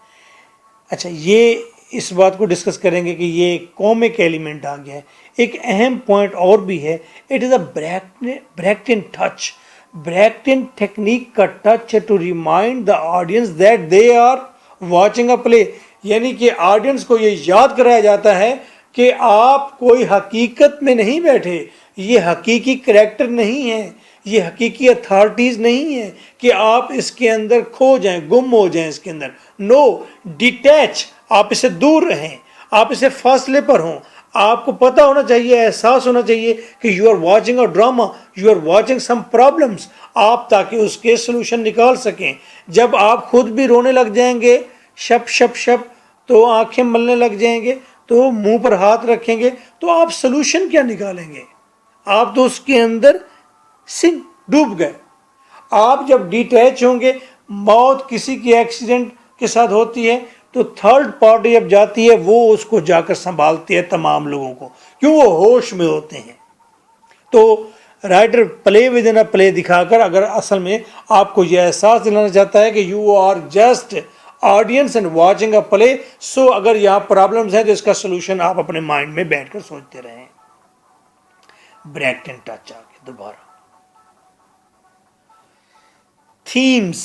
اچھا یہ اس بات کو ڈسکس کریں گے کہ یہ کومک ایلیمنٹ آ گیا ہے. ایک اہم پوائنٹ اور بھی ہے, it is a Brechtian touch. Brechtian technique کا ٹچ ہے to remind the audience that they are watching a play. یعنی کہ آڈینس کو یہ یاد کرایا جاتا ہے کہ آپ کوئی حقیقت میں نہیں بیٹھے, یہ حقیقی کریکٹر نہیں ہے, یہ حقیقی اتھارٹیز نہیں ہیں کہ آپ اس کے اندر کھو جائیں, گم ہو جائیں اس کے اندر. نو, ڈیٹیچ, آپ اسے دور رہیں, آپ اسے فاصلے پر ہوں. آپ کو پتہ ہونا چاہیے, احساس ہونا چاہیے کہ you are watching a drama, you are watching some problems, آپ تاکہ اس کے سلوشن نکال سکیں. جب آپ خود بھی رونے لگ جائیں گے شپ شپ شپ, تو آنکھیں ملنے لگ جائیں گے, تو منہ پر ہاتھ رکھیں گے, تو آپ سلوشن کیا نکالیں گے؟ آپ تو اس کے اندر ڈوب گئے. آپ جب ڈیٹیچ ہوں گے, موت کسی کی ایکسیڈنٹ کے ساتھ ہوتی ہے تو تھرڈ پارٹی جب جاتی ہے وہ اس کو جا کر سنبھالتی ہے تمام لوگوں کو, کیوں وہ ہوش میں ہوتے ہیں. تو رائٹر پلے ود ان اے پلے دکھا کر اگر اصل میں آپ کو یہ احساس دلانا چاہتا ہے کہ you are just audience and watching a play, so اگر یہاں پرابلمس ہیں تو اس کا سلوشن آپ اپنے مائنڈ میں بیٹھ کر سوچتے رہیں. بریکٹن ٹچ آ گیا دوبارہ. تھیمز,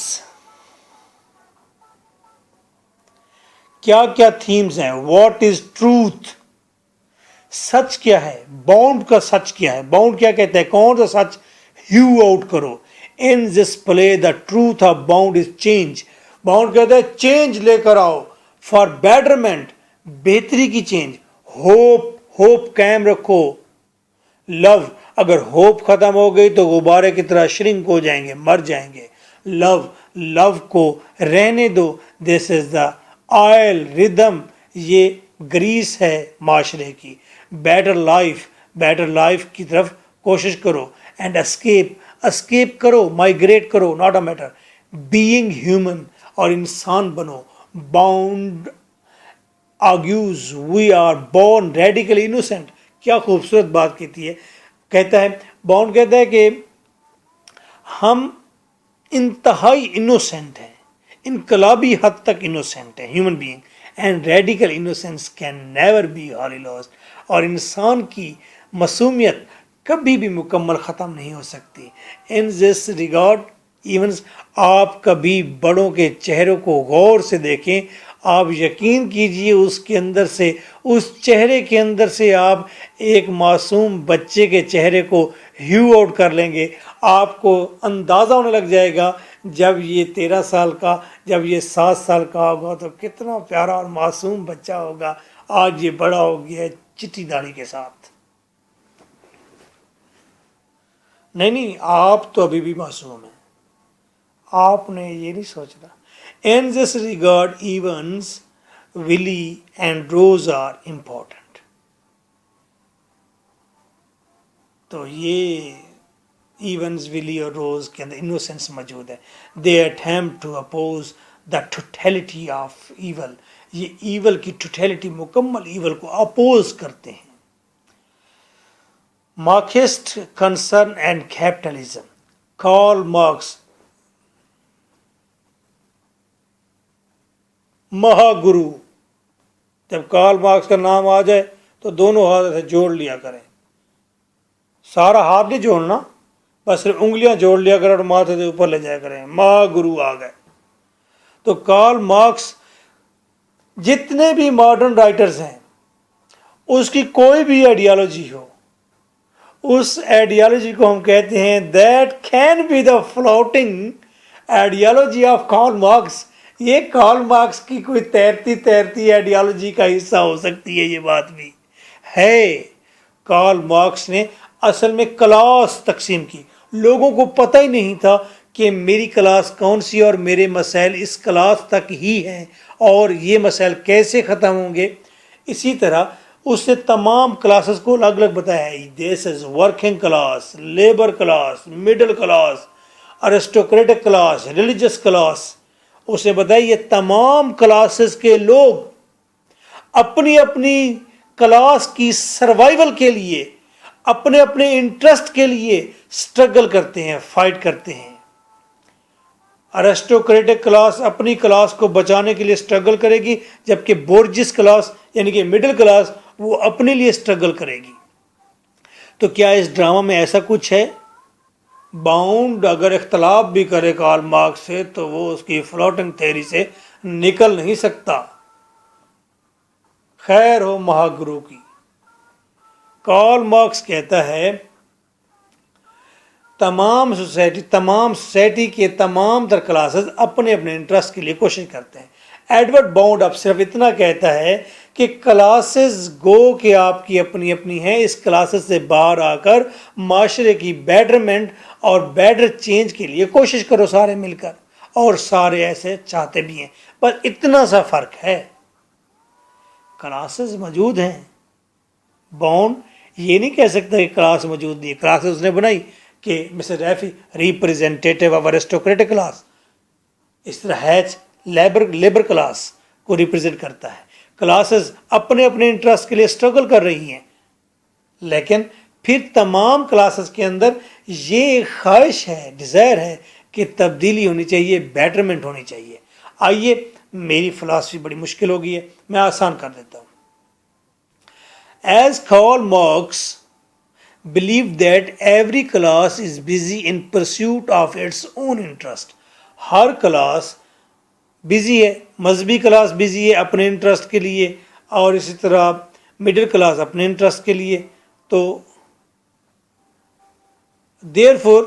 کیا کیا تھیمز ہیں؟ واٹ از ٹروتھ, سچ کیا ہے؟ باؤنڈ کا سچ کیا ہے؟ باؤنڈ کیا کہتے ہیں؟ کون سا سچ؟ ہیو آؤٹ کرو. In this play the truth of Bond is change. Bond کہتے ہیں چینج لے کر آؤ, فار بیٹرمنٹ, بہتری کی چینج. ہوپ, ہوپ قائم رکھو. لو, اگر ہوپ ختم ہو گئی تو غبارے کی طرح شرنک ہو جائیں گے, مر جائیں گے. لو, لو کو رہنے دو. دس از دا آئل ردم, یہ گریس ہے معاشرے کی. بیٹر لائف, بیٹر لائف کی طرف کوشش کرو. اینڈ اسکیپ, اسکیپ کرو, مائگریٹ کرو, not a matter. Being human, اور انسان بنو. Bound argues we are born radical innocent. کیا خوبصورت بات کہتی ہے, کہتا ہے باؤنڈ کہتا ہے کہ ہم انتہائی انوسینٹ ہیں, انقلابی حد تک انوسینٹ ہیں, human being. And radical innocence can never be wholly lost, اور انسان کی معصومیت کبھی بھی مکمل ختم نہیں ہو سکتی. ان دس ریگارڈ ایونز, آپ کبھی بڑوں کے چہروں کو غور سے دیکھیں, آپ یقین کیجئے اس کے اندر سے, اس چہرے کے اندر سے آپ ایک معصوم بچے کے چہرے کو ہیو آؤٹ کر لیں گے. آپ کو اندازہ ہونے لگ جائے گا جب یہ 13 سال کا, جب یہ 7 سال کا ہوگا تو کتنا پیارا اور معصوم بچہ ہوگا. آج یہ بڑا ہو گیا ہے چٹی داڑھی کے ساتھ. نہیں, آپ تو ابھی بھی معصوم ہیں, آپ نے یہ نہیں سوچنا. In this regard, events Willie and Rose are important. تو یہ ایونز ولی اور روز کے اندر انوسینس موجود ہے. They attempt to oppose the totality of evil. یہ ایول کی ٹوٹیلٹی, مکمل ایول کو اپوز کرتے ہیں. Marxist concern and capitalism. Karl Marx مہا گرو. جب کارل مارکس کا نام آ جائے تو دونوں ہاتھ سے جوڑ لیا کریں. سارا ہاتھ نہیں جوڑنا, بس صرف انگلیاں جوڑ لیا کریں اور ماتھے سے اوپر لے جایا کریں. مہا گرو آ گئے. تو کارل مارکس, جتنے بھی ماڈرن رائٹرز ہیں, اس کی کوئی بھی آئیڈیالوجی ہو, اس آئیڈیالوجی کو ہم کہتے ہیں that can be the floating ideology of Karl Marx. یہ کارل مارکس کی کوئی تیرتی آئیڈیالوجی کا حصہ ہو سکتی ہے. یہ بات بھی ہے. کارل مارکس نے اصل میں کلاس تقسیم کی. لوگوں کو پتہ ہی نہیں تھا کہ میری کلاس کون سی اور میرے مسائل اس کلاس تک ہی ہیں اور یہ مسائل کیسے ختم ہوں گے. اسی طرح اس نے تمام کلاسز کو الگ الگ بتایا ہے. This is working class, labour class, middle class, aristocratic class, religious class. اسے بتایا یہ تمام کلاسز کے لوگ اپنی اپنی کلاس کی سروائیول کے لیے, اپنے اپنے انٹرسٹ کے لیے سٹرگل کرتے ہیں, فائٹ کرتے ہیں. ارسٹوکریٹک کلاس اپنی کلاس کو بچانے کے لیے سٹرگل کرے گی، جبکہ بورجس کلاس یعنی کہ مڈل کلاس وہ اپنے لیے سٹرگل کرے گی۔ تو کیا اس ڈرامہ میں ایسا کچھ ہے؟ باؤنڈ اگر اختلاف بھی کرے کارل مارکس سے تو وہ اس کی فلوٹنگ تھیوری سے نکل نہیں سکتا۔ خیر ہو مہاگرو کی۔ کارل مارکس کہتا ہے تمام سوسائٹی کے تمام تر کلاسز اپنے اپنے انٹرسٹ کے لیے کوشش کرتے ہیں۔ ایڈورڈ باؤنڈ اب صرف اتنا کہتا ہے کہ کلاسز گو کہ آپ کی اپنی اپنی ہیں، اس کلاسز سے باہر آ کر معاشرے کی بیٹرمنٹ اور بیٹر چینج کے لیے کوشش کرو سارے مل کر، اور سارے ایسے چاہتے بھی ہیں، پر اتنا سا فرق ہے کلاسز موجود ہیں۔ باؤنڈ یہ نہیں کہہ سکتا کہ کلاس موجود نہیں ہے، کلاسز اس نے بنائی کہ مسٹر ریفی ریپرزینٹیٹیو آف ارسٹوکریٹک کلاس، اس طرح ہیچ لیبر کلاس کو ریپرزینٹ کرتا ہے۔ کلاسز اپنے اپنے انٹرسٹ کے لیے سٹرگل کر رہی ہیں، لیکن پھر تمام کلاسز کے اندر یہ خواہش ہے، ڈیزائر ہے کہ تبدیلی ہونی چاہیے، بیٹرمنٹ ہونی چاہیے۔ آئیے، میری فلاسفی بڑی مشکل ہو گئی ہے، میں آسان کر دیتا ہوں۔ As Karl Marx believed that every class is busy in pursuit of its own interest. Hare class busy ہے، مذہبی کلاس بزی ہے اپنے انٹرسٹ کے لیے، اور اسی طرح مڈل کلاس اپنے انٹرسٹ کے لیے۔ تو therefore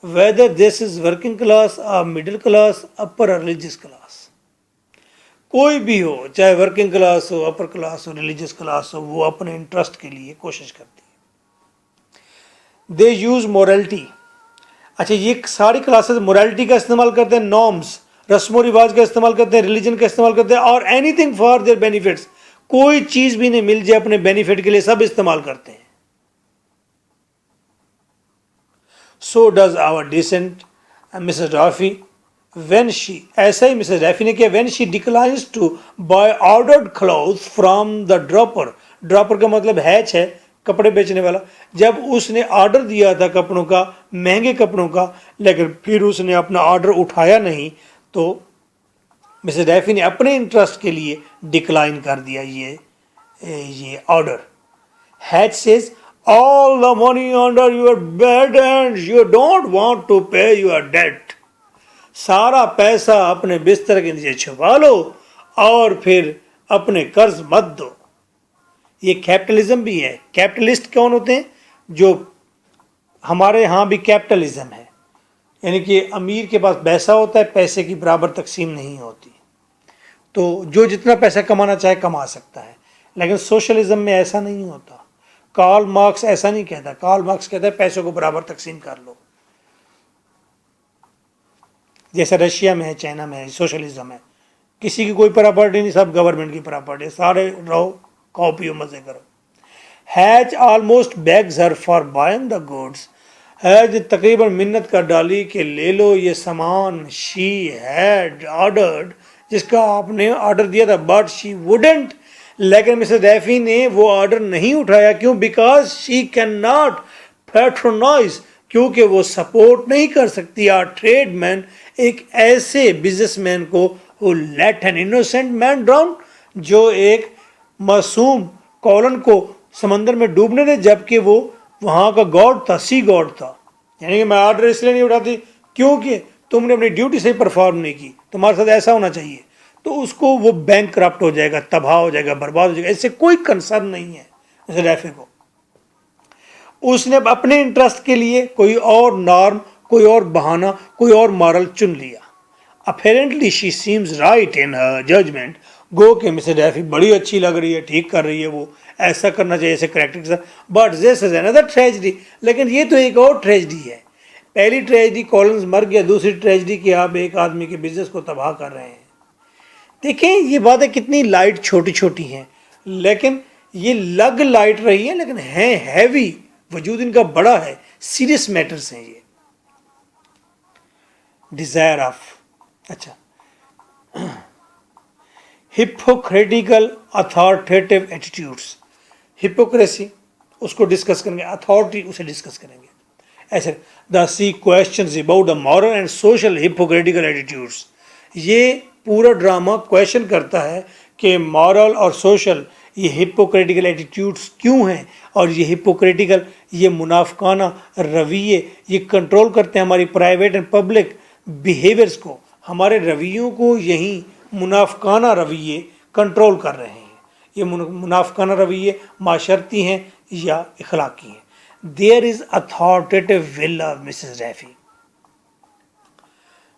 whether this is working class or middle class, upper or religious class، کوئی بھی ہو، چاہے ورکنگ کلاس ہو، اپر کلاس ہو، ریلیجیس کلاس ہو، وہ اپنے انٹرسٹ کے لیے کوشش کرتی ہے۔ They use morality. اچھا، یہ ساری کلاسز مورلٹی کا استعمال کرتے ہیں، نارمز، رسم و رواج کا استعمال کرتے ہیں، ریلیجن کا استعمال کرتے ہیں، اور anything for their benefits, کوئی چیز بھی نہیں مل جائے اپنے بینیفٹ کے لیے سب استعمال کرتے ہیں۔ So does our decent Mrs Rafi when she، ایسا ہی مسز ریفی نے کیا، when she declines to buy ordered clothes from the dropper، dropper کا مطلب ہیچ ہے، کپڑے بیچنے والا، جب اس نے آرڈر دیا تھا کپڑوں کا، مہنگے کپڑوں کا، لیکن پھر اس نے اپنا آرڈر اٹھایا نہیں، تو مسز ریفی نے اپنے انٹرسٹ کے لیے ڈکلائن کر دیا یہ آرڈر۔ ہیچ says all the money under your bed and you don't want to pay your debt، سارا پیسہ اپنے بستر کے نیچے چھپا لو اور پھر اپنے قرض مت دو۔ یہ کیپٹلزم بھی ہے۔ کیپٹلسٹ کون ہوتے ہیں؟ جو ہمارے ہاں بھی کیپٹلزم ہے، یعنی کہ امیر کے پاس پیسہ ہوتا ہے، پیسے کی برابر تقسیم نہیں ہوتی، تو جو جتنا پیسہ کمانا چاہے کما سکتا ہے، لیکن سوشلزم میں ایسا نہیں ہوتا۔ کارل مارکس ایسا نہیں کہتا، کارل مارکس کہتا ہے پیسوں کو برابر تقسیم کر لو، جیسے رشیا میں ہے، چائنا میں ہے، سوشلزم ہے، کسی کی کوئی پراپرٹی نہیں، سب گورنمنٹ کی پراپرٹی، سارے رہو، کھاؤ پیو، مزے کرو۔ Hatch almost begs her for buying the goods, Hatch تقریباً منت کر ڈالی کہ لے لو یہ سامان، شی ہیڈ آرڈرڈ، جس کا آپ نے آرڈر دیا تھا، بٹ شی وڈنٹ، لیکن مسز ریفی نے وہ آرڈر نہیں اٹھایا، کیوں؟ بیکاز شی کین ناٹ پیٹرونائز، کیونکہ وہ سپورٹ نہیں کر سکتی آ ٹریڈ مین، ایک ایسے بزنس مین کو who let an innocent man drown، جو ایک معصوم کولن کو سمندر میں ڈوبنے دے، جبکہ وہ وہاں کا گاڈ تھا، سی گاڈ تھا۔ یعنی کہ میں آرڈر اس لیے نہیں اٹھاتی کیونکہ تم نے اپنی ڈیوٹی صحیح پرفارم نہیں کی، تمہارے ساتھ ایسا ہونا چاہیے، تو اس کو وہ بینک کرپٹ ہو جائے گا، تباہ ہو جائے گا، برباد ہو جائے گا، اس سے کوئی کنسرن نہیں ہے جیسے ریفی کو۔ اس نے اپنے انٹرسٹ کے لیے کوئی اور نارم، کوئی اور بہانہ، کوئی اور مارل چن لیا۔ اپیرنٹلی شی سیمز رائٹ ان ہر ججمنٹ، گو کہ مسز ریفی بڑی اچھی لگ رہی ہے، ٹھیک کر رہی ہے، وہ ایسا کرنا چاہیے ایسے کریکٹر کے ساتھ، but this is another tragedy, لیکن یہ تو ایک اور ٹریجڈی ہے۔ پہلی ٹریجڈی کولنز مر گیا، دوسری ٹریجڈی کہ آپ ایک آدمی کے بزنس کو تباہ کر رہے ہیں۔ دیکھیں یہ باتیں کتنی لائٹ چھوٹی چھوٹی ہیں، لیکن یہ لگ لائٹ رہی ہے، لیکن ہیں ہیوی، وجود ان کا بڑا ہے، سیریس میٹرز ہیں یہ۔ ڈیزائر آف، اچھا، ہپوکریٹیکل اتھارٹیٹیو ایٹیٹیوڈس، ہپوکریسی اس کو ڈسکس کریں گے، اتھارٹی اسے ڈسکس کریں گے۔ ایسے the sea questions about the moral and social hypocritical attitudes. یہ پورا ڈرامہ کویشچن کرتا ہے کہ مورل اور سوشل یہ ہپوکریٹیکل ایٹیٹیوڈس کیوں ہیں, اور یہ ہپوکریٹیکل یہ منافقانہ رویے یہ کنٹرول کرتے ہیں ہماری پرائیویٹ اینڈ پبلک بیہیویئرس کو. ہمارے رویوں کو یہی منافقانہ رویے کنٹرول کر رہے ہیں. یہ منافقانہ رویے معاشرتی ہیں یا اخلاقی ہیں. There is authoritative will of Mrs. Rafi.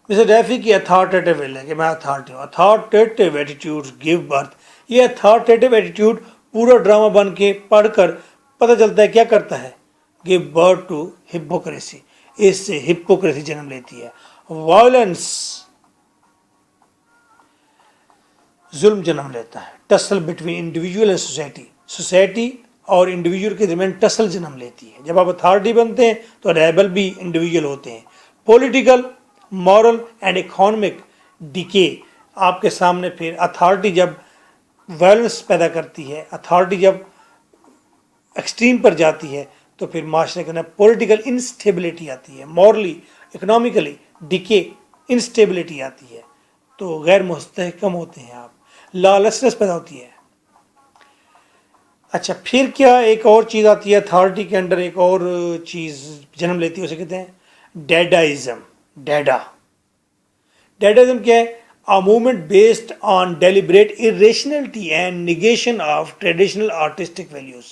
Mrs Rafi کی اتھارٹیٹیو ول ہے کہ میں اتھارٹی ہوں. Authoritative attitude give birth. یہ اتھارٹیٹیو ایٹیٹیوڈ پورا ڈرامہ بن کے پڑھ کر پتہ چلتا ہے کیا کرتا ہے, گیو برتھ ٹو ہپوکریسی. اس سے ہپوکریسی جنم لیتی ہے. وائلنس ظلم جنم لیتا ہے. ٹسل between individual and society. Society اور انڈیویجول کے درمیان ٹسل جنم لیتی ہے. جب آپ اتھارٹی بنتے ہیں تو ریبل بھی انڈیویجول ہوتے ہیں. Political, moral and economic decay آپ کے سامنے. پھر اتھارٹی جب وائلنس پیدا کرتی ہے, اتھارٹی جب ایکسٹریم پر جاتی ہے, تو پھر معاشرے کے اندر پولیٹیکل انسٹیبلٹی آتی ہے, مورلی اکنامکلی ڈیکے انسٹیبلٹی آتی ہے, تو غیر مستحکم ہوتے ہیں آپ, لا لیسنس پیدا ہوتی ہے. اچھا پھر کیا ایک اور چیز آتی ہے اتھارٹی کے انڈر, ایک اور چیز جنم لیتی ہے, اسے کہتے ہیں ڈیڈاازم. ڈیڈاازم کیا ہے؟ A movement based on deliberate irrationality and negation of traditional artistic values.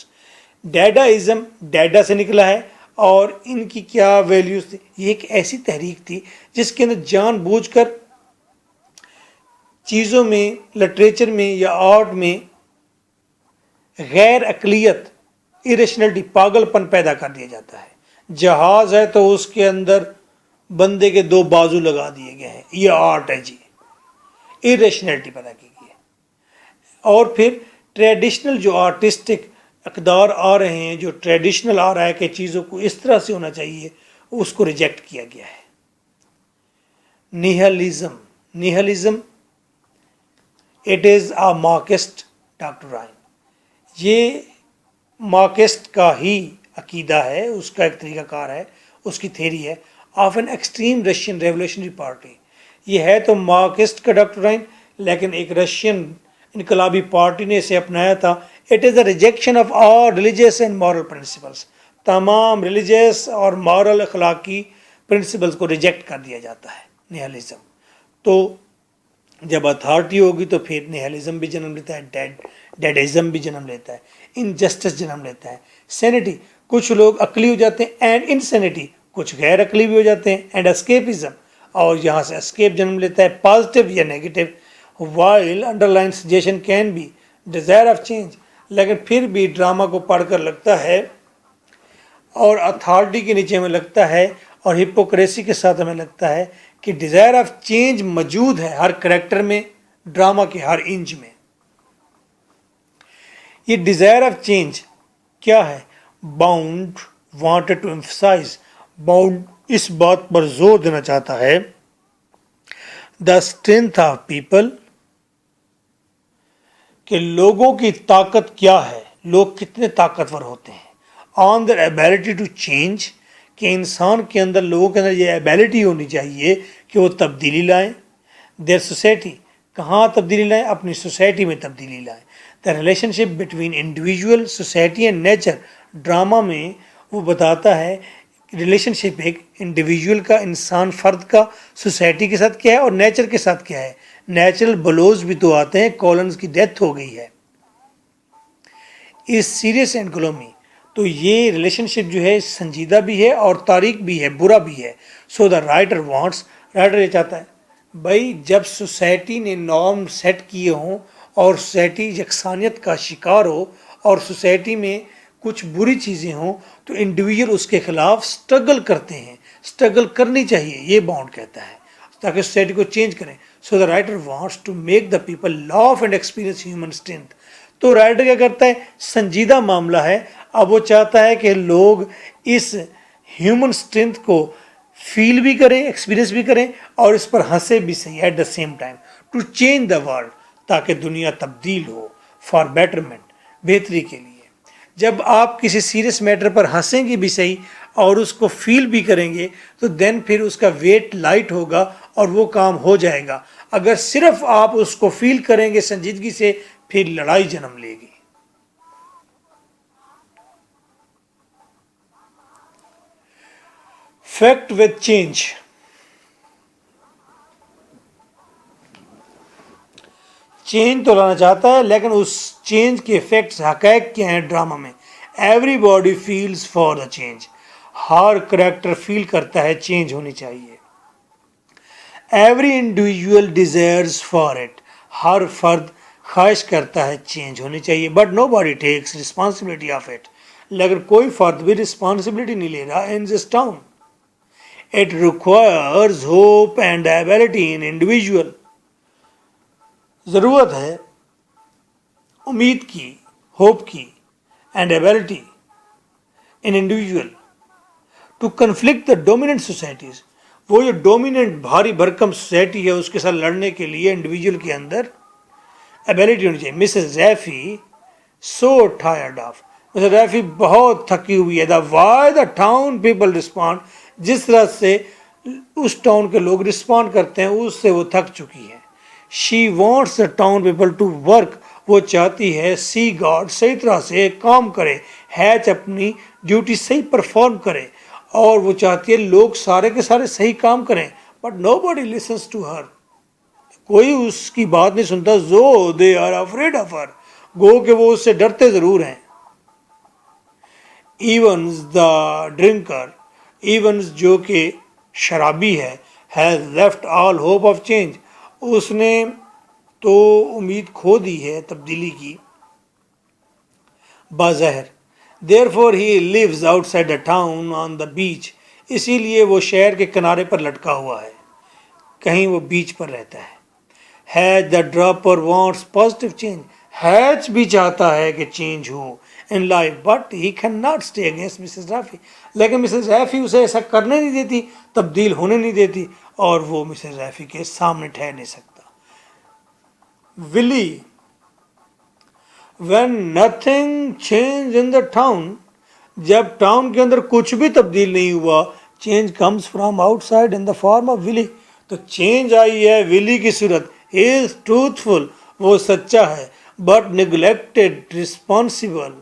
ڈیڈاازم ڈیڈا سے نکلا ہے, اور ان کی کیا ویلیوز تھی؟ یہ ایک ایسی تحریک تھی جس کے اندر جان بوجھ کر چیزوں میں, لٹریچر میں یا آرٹ میں غیر عقلیت, ایریشنلٹی, پاگل پن پیدا کر دیا جاتا ہے. جہاز ہے تو اس کے اندر بندے کے دو بازو لگا دیے گئے ہیں, یہ آرٹ ہے جی. ایریشنلٹی پیدا کی گئی ہے. اور پھر ٹریڈیشنل جو آرٹسٹک اقدار آ رہے ہیں, جو ٹریڈیشنل آ رہا ہے کہ چیزوں کو اس طرح سے ہونا چاہیے, اس کو ریجیکٹ کیا گیا ہے. Nihilism it is a Marxist doctrine. یہ مارکسٹ کا ہی عقیدہ ہے, اس کا ایک طریقہ کار ہے, اس کی تھیری ہے of an extreme Russian revolutionary party. یہ ہے تو مارکسٹ کا ڈاکٹرائن, لیکن ایک رشین انقلابی پارٹی نے اسے اپنایا تھا. It is a rejection of all religious and moral principles. تمام ریلیجیس اور مورل اخلاقی پرنسپلس کو ریجیکٹ کر دیا جاتا ہے نیہلزم. تو جب اتھارٹی ہوگی تو پھر نیہلزم بھی جنم لیتا ہے, ڈیڈازم بھی جنم لیتا ہے, انجسٹس جنم لیتا ہے. سینٹی, کچھ لوگ عقلی ہو جاتے ہیں, اینڈ انسینٹی, کچھ غیر عقلی بھی ہو جاتے ہیں, اینڈ اسکیپزم, اور یہاں سے اسکیپ جنم لیتا ہے, پازیٹیو یا negative. While underline suggestion can be desire of change. لیکن پھر بھی ڈرامہ کو پڑھ کر لگتا ہے, اور اتھارٹی کے نیچے ہمیں لگتا ہے, اور ہپوکریسی کے ساتھ ہمیں لگتا ہے کہ ڈیزائر آف چینج موجود ہے ہر کریکٹر میں, ڈرامہ کے ہر انچ میں. یہ ڈیزائر آف چینج کیا ہے؟ Bond wanted to emphasize. Bond اس بات پر زور دینا چاہتا ہے, دا اسٹرینتھ آف پیپل, کہ لوگوں کی طاقت کیا ہے, لوگ کتنے طاقتور ہوتے ہیں. On their ability to change, کہ انسان کے اندر, لوگوں کے اندر یہ ایبلٹی ہونی چاہیے کہ وہ تبدیلی لائیں. دیئر سوسائٹی, کہاں تبدیلی لائیں؟ اپنی سوسائٹی میں تبدیلی لائیں. The relation ship between individual, society and nature. Drama میں وہ بتاتا ہے ریلیشن شپ ایک انڈیویجول کا, انسان فرد کا, سوسائٹی کے ساتھ کیا ہے اور نیچر کے ساتھ کیا ہے. نیچرل بلوز بھی تو آتے ہیں, کولنز کی ڈیتھ ہو گئی ہے. اس سیریس اینڈ گلومی, تو یہ ریلیشن شپ جو ہے سنجیدہ بھی ہے اور تاریک بھی ہے, برا بھی ہے. سو دا رائٹر وانٹس, رائٹر یہ چاہتا ہے بھائی جب سوسائٹی نے نارم سیٹ کیے ہوں اور سوسائٹی یکسانیت کا شکار ہو اور سوسائٹی میں کچھ بری چیزیں ہوں, تو انڈیویجول اس کے خلاف سٹرگل کرتے ہیں. سٹرگل کرنی چاہیے, یہ باؤنڈ کہتا ہے, تاکہ سوسائٹی کو چینج کریں. So the writer wants to make the people laugh and experience human strength. تو رائٹر کیا کرتا ہے, سنجیدہ معاملہ ہے, اب وہ چاہتا ہے کہ لوگ اس ہیومن اسٹرینتھ کو فیل بھی کریں, ایکسپیرینس بھی کریں, اور اس پر ہنسے بھی صحیح at the same time. To change the world, تاکہ دنیا تبدیل ہو, فار بیٹرمنٹ, بہتری کے لیے. جب آپ کسی سیریس میٹر پر ہنسیں گے بھی صحیح اور اس کو فیل بھی کریں گے تو دین پھر اس کا ویٹ لائٹ ہوگا اور وہ کام ہو جائے گا. اگر صرف آپ اس کو فیل کریں گے سنجیدگی سے پھر لڑائی جنم لے گی. Fact with change. چینج تو لانا چاہتا ہے لیکن اس چینج کے افیکٹس حقائق کیا ہیں ڈرامہ میں. Everybody feels for the change. ہر کریکٹر فیل کرتا ہے چینج ہونی چاہیے. Every individual desires for it. ہر فرد خواہش کرتا ہے چینج ہونی چاہیے. But nobody takes responsibility of it. لیکن کوئی فرد بھی رسپانسبلٹی نہیں لے رہا in this town. It requires hope and ability in individual. ضرورت ہے امید کی، ہوپ کی and ability in individual to conflict the dominant societies. وہ جو ڈومیننٹ بھاری بھرکم سوسائٹی ہے اس کے ساتھ لڑنے کے لیے انڈیویژل کے اندر ایبلٹی ہونی چاہیے. Mrs Rafi so tired of. Mrs Rafi بہت تھکی ہوئی ہے. The way the town people respond. جس طرح سے اس ٹاؤن کے لوگ رسپونڈ کرتے ہیں اس سے وہ تھک چکی ہے. She wants the town people to work. وہ چاہتی ہے سی گاڈ صحیح طرح سے کام کرے. ہیچ اپنی ڈیوٹی صحیح پرفارم کرے. اور وہ چاہتی ہے لوگ سارے کے سارے صحیح کام کریں. But nobody listens to her. کوئی اس کی بات نہیں سنتا. Though they are afraid of her. گو کہ وہ اس سے ڈرتے ضرور ہیں. ایونز دا ڈرنکر. ایونز جو کہ شرابی ہے. Has left all hope of change. اس نے تو امید کھو دی ہے تبدیلی کی بظاہر. Therefore he lives outside the town on the beach. اسی لیے وہ شہر کے کنارے پر لٹکا ہوا ہے. کہیں وہ بیچ پر رہتا ہے. Hatch the dropper wants positive change. ہیچ بھی چاہتا ہے کہ change who in life but he cannot stay against Mrs. Rafi. لیکن مسز ریفی اسے ایسا کرنے نہیں دیتی، تبدیل ہونے نہیں دیتی اور وہ مسز ریفی کے سامنے ٹھہر نہیں سکتا. ولی when nothing changed in the town. جب ٹاؤن کے اندر کچھ بھی تبدیل نہیں ہوا. Change comes from outside in the form of Willy. تو چینج آئی ہے ولی کی صورت. He is truthful. وہ سچا ہے. But neglected responsible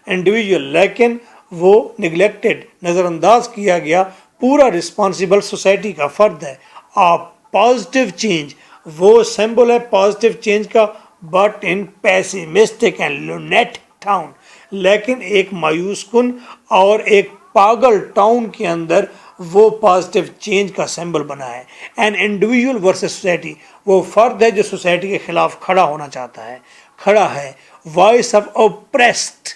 individual. لیکن وہ neglected نظر انداز کیا گیا پورا رسپانسبل سوسائٹی کا فرد ہے. A positive change. وہ سمبل ہے پازیٹیو چینج کا. But in pessimistic and lunatic town. لیکن ایک مایوس کن اور ایک پاگل ٹاؤن کے اندر وہ پازیٹیو چینج کا سمبل بنا ہے. An individual versus society. وہ فرد ہے جو سوسائٹی کے خلاف کھڑا ہونا چاہتا ہے. کھڑا ہے. Voice of oppressed.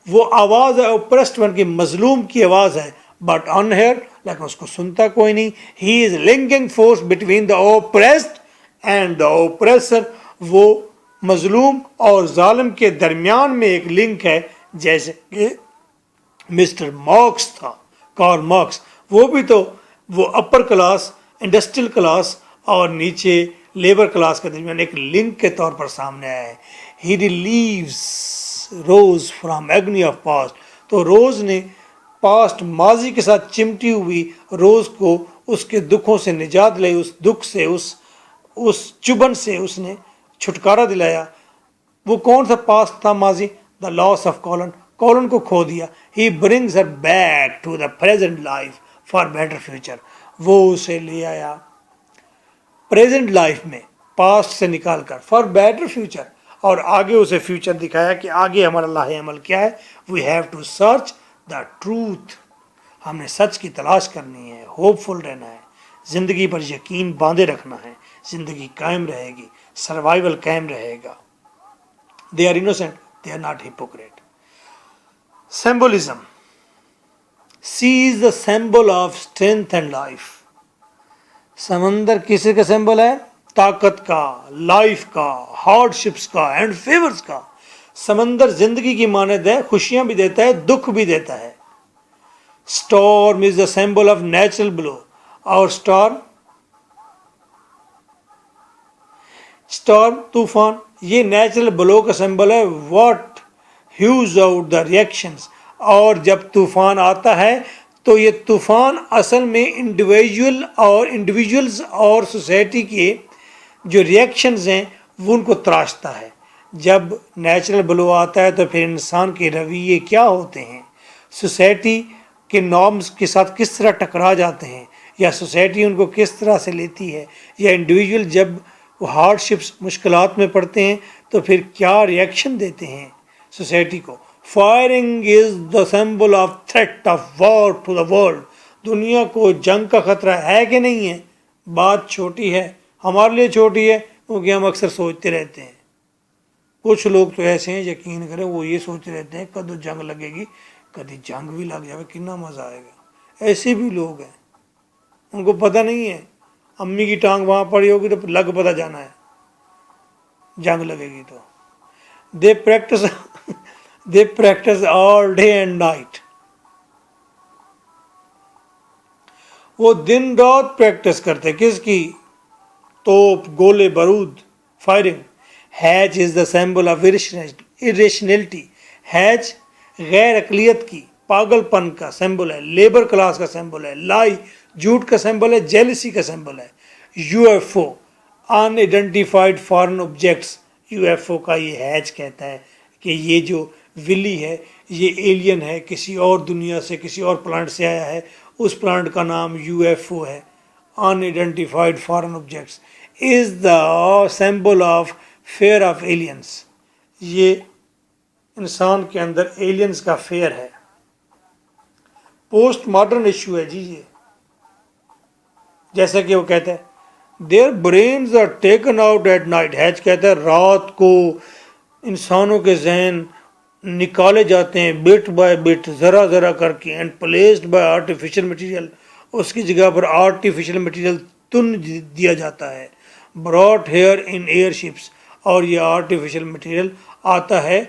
وہ آواز ہے اوپریسڈ ون کی، مظلوم کی آواز ہے. بٹ انہیئر لیکن اس کو سنتا کوئی نہیں. He is linking force between the oppressed and the oppressor. وہ مظلوم اور ظالم کے درمیان میں ایک لنک ہے. جیسے کہ مسٹر مارکس تھا، کارل مارکس. وہ بھی تو وہ اپر کلاس انڈسٹریل کلاس اور نیچے لیبر کلاس کے درمیان ایک لنک کے طور پر سامنے آیا ہے. He releases Rose from agony of past. تو روز نے پاسٹ ماضی کے ساتھ چمٹی ہوئی روز کو اس کے دکھوں سے نجات لی. اس دکھ سے اس چبن سے اس نے چھٹکارا دلایا. وہ کون سا پاسٹ تھا ماضی؟ The loss of Colin. Colin کو کھو دیا. He brings her back to the present life for better future. وہ اسے لے آیا پریزنٹ لائف میں پاسٹ سے نکال کر فار بیٹر فیوچر. اور آگے اسے فیوچر دکھایا کہ آگے ہمارا لاہ عمل کیا ہے. We have to search the truth. ہم نے سچ کی تلاش کرنی ہے. ہوپ فل رہنا ہے. زندگی پر یقین باندھے رکھنا ہے. زندگی قائم رہے گی. سروائیول قائم رہے گا. They are innocent. They are not hypocrite. Symbolism. Sea is the symbol of strength and life. سمندر کسی کا سمبل ہے؟ طاقت کا، لائف کا، ہارڈ شپس کا اینڈ فیورز کا. سمندر زندگی کی مانند ہے. خوشیاں بھی دیتا ہے، دکھ بھی دیتا ہے. Storm is the symbol of natural blow. اور اسٹارم طوفان یہ نیچرل بلو کا سمبل ہے. What hews out the reactions. اور جب طوفان آتا ہے تو یہ طوفان اصل میں انڈیویجولز اور سوسائٹی کے جو ریئیکشنز ہیں وہ ان کو تراشتا ہے. جب نیچرل بلو آتا ہے تو پھر انسان کے رویے کیا ہوتے ہیں، سوسائٹی کے نارمز کے ساتھ کس طرح ٹکرا جاتے ہیں، یا سوسائٹی ان کو کس طرح سے لیتی ہے، یا انڈیویجول جب وہ ہارڈ شپس مشکلات میں پڑتے ہیں تو پھر کیا ریئیکشن دیتے ہیں سوسائٹی کو. Firing is the symbol of threat of war to the world. دنیا کو جنگ کا خطرہ ہے کہ نہیں ہے؟ بات چھوٹی ہے، ہمارے لیے چھوٹی ہے کیونکہ ہم اکثر سوچتے رہتے ہیں. کچھ لوگ تو ایسے ہیں، یقین کریں، وہ یہ سوچتے رہتے ہیں کدو جنگ لگے گی، کدی جنگ بھی لگ جائے کتنا مزہ آئے گا. ایسے بھی لوگ ہیں، ان کو پتہ نہیں ہے امی کی ٹانگ وہاں پڑی ہوگی تو لگ پتہ جانا ہے جنگ لگے گی تو. They practice all day and night. وہ دن رات پریکٹس کرتے کس کی؟ توپ، گولے بارود، firing. Hedge is the symbol of irrationality. Hedge غیر عقلیت کی، پاگل پن کا سمبل ہے، لیبر کلاس کا سمبل ہے. لائی جھوٹ کا سمبل ہے، جیلسی کا سمبل ہے. U F O unidentified foreign objects. U F O کا یہ ہیج کہتا ہے کہ یہ جو ولی ہے یہ ایلین ہے، کسی اور دنیا سے، کسی اور پلانٹ سے آیا ہے. اس پلانٹ کا نام یو ایف او ہے. Unidentified foreign objects is the symbol of fear of aliens. یہ انسان کے اندر ایلینز کا فیئر ہے. پوسٹ ماڈرن ایشو ہے جی یہ. جیسا کہ وہ کہتا ہے their brains are taken out at night. ہیج کہتا ہے رات کو انسانوں کے ذہن نکالے جاتے ہیں بٹ بائی بٹ، ذرا ذرا کر کے، and placed by artificial material. اس کی جگہ پر آرٹیفیشل مٹیریل تن دیا جاتا ہے. Brought here in airships. اور یہ آرٹیفیشل مٹیریل آتا ہے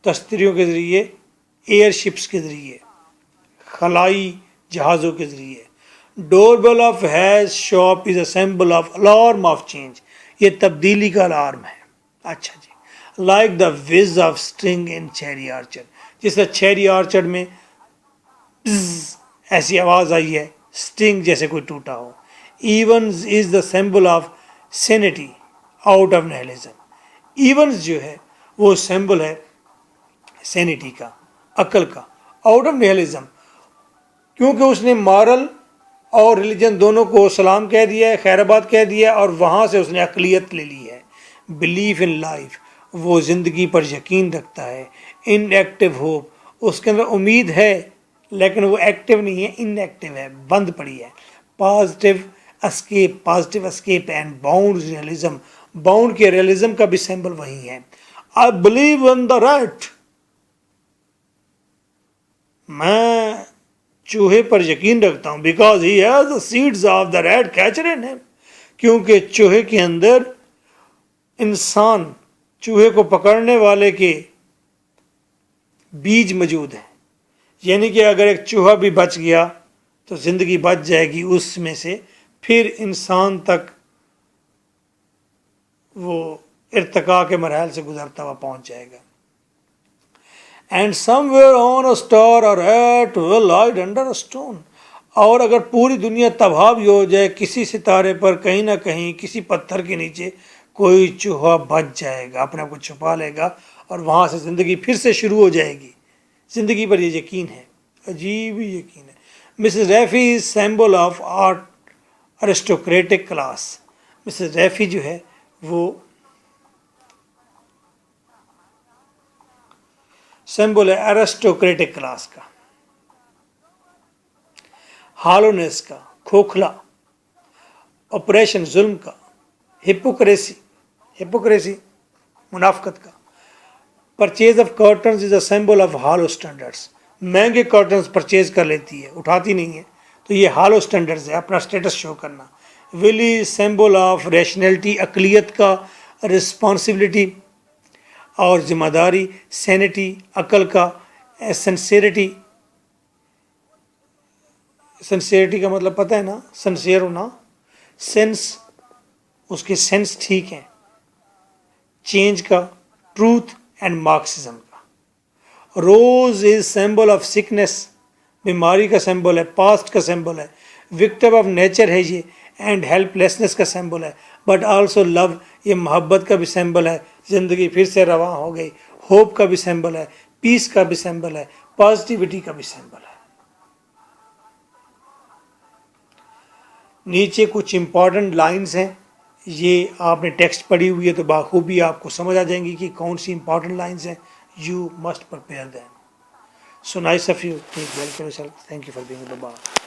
تستریوں کے ذریعے، ایئر شپس کے ذریعے، خلائی جہازوں کے ذریعے. Door bell of his shop is a symbol of alarm of change. یہ تبدیلی کا الارم ہے. اچھا جی. Like the was of string in Cherry Orchard. جس طرح چیری آرچرڈ میں ایسی آواز آئی ہے، اسٹرنگ جیسے کوئی ٹوٹا ہو. Evans is the symbol of sanity out of nihilism. Evans جو ہے وہ سمبل ہے سینٹی کا، عقل کا، آؤٹ آف نہلزم. کیونکہ اس نے مارل اور ریلیجن دونوں کو سلام کہہ دیا ہے، خیر آباد کہہ دیا ہے، اور وہاں سے اس نے عقلیت لے لی ہے. Belief in life. وہ زندگی پر یقین رکھتا ہے. In active hope. اس کے اندر امید ہے لیکن وہ ایکٹیو نہیں ہے، ان ایکٹیو ہے، بند پڑی ہے. Positive escape and bound realism. Bound کے ریئلزم کا بھی سمبل وہی ہے. I believe in the rat. میں چوہے پر یقین رکھتا ہوں because he has the seeds of the rat catcher in him. کیونکہ چوہے کے اندر انسان، چوہے کو پکڑنے والے کے بیج موجود ہیں. یعنی کہ اگر ایک چوہا بھی بچ گیا تو زندگی بچ جائے گی اس میں سے، پھر انسان تک وہ ارتقاء کے مراحل سے گزرتا ہوا پہنچ جائے گا. And somewhere on a star or at will hide under a stone. اور اگر پوری دنیا تباہ بھی ہو جائے، کسی ستارے پر کہیں نہ کہیں کسی پتھر کے نیچے کوئی چوہا بچ جائے گا، اپنے آپ کو چھپا لے گا، اور وہاں سے زندگی پھر سے شروع ہو جائے گی. زندگی پر یہ یقین ہے، عجیب ہی یقین ہے. مسز ریفی is symbol of aristocratic class. Mrs ریفی جو ہے وہ سمبل ہے ارسٹوکریٹک کلاس کا، ہالونیس کا، کھوکھلا، آپریشن ظلم کا، ہپوکریسی منافقت کا. Purchase of curtains is a symbol of hollow standards. مہنگے کرٹنز پرچیز کر لیتی ہے، اٹھاتی نہیں ہے، تو یہ ہالو اسٹینڈرڈز ہے، اپنا اسٹیٹس شو کرنا. ولی سمبل آف ریشنلٹی، عقلیت کا، رسپانسبلٹی اور ذمہ داری. سینٹی عقل کا. سنسیئرٹی، سنسیئرٹی کا مطلب پتہ ہے نا، سنسیئر ہونا. سینس، اس کے سینس ٹھیک ہیں. چینج کا. ٹروتھ اینڈ مارکسزم کا. روز از سمبل آف سکنس، بیماری کا سمبل ہے، پاسٹ کا سمبل ہے، وکٹم آف نیچر ہے یہ، اینڈ ہیلپ لیسنس کا سمبل ہے، بٹ آلسو لو، یہ محبت کا بھی سمبل ہے، زندگی پھر سے رواں ہو گئی، ہوپ کا بھی سمبل ہے، پیس کا بھی سمبل ہے، پازیٹیوٹی کا بھی سمبل ہے۔ نیچے کچھ امپورٹنٹ لائنز ہیں، یہ آپ نے ٹیکسٹ پڑھی ہوئی ہے تو بخوبی آپ کو سمجھ آ جائیں گی کہ کون سی امپورٹنٹ لائنز ہیں۔ You must prepare them. So nice of you. Take care of yourself. Thank you for being with the bar.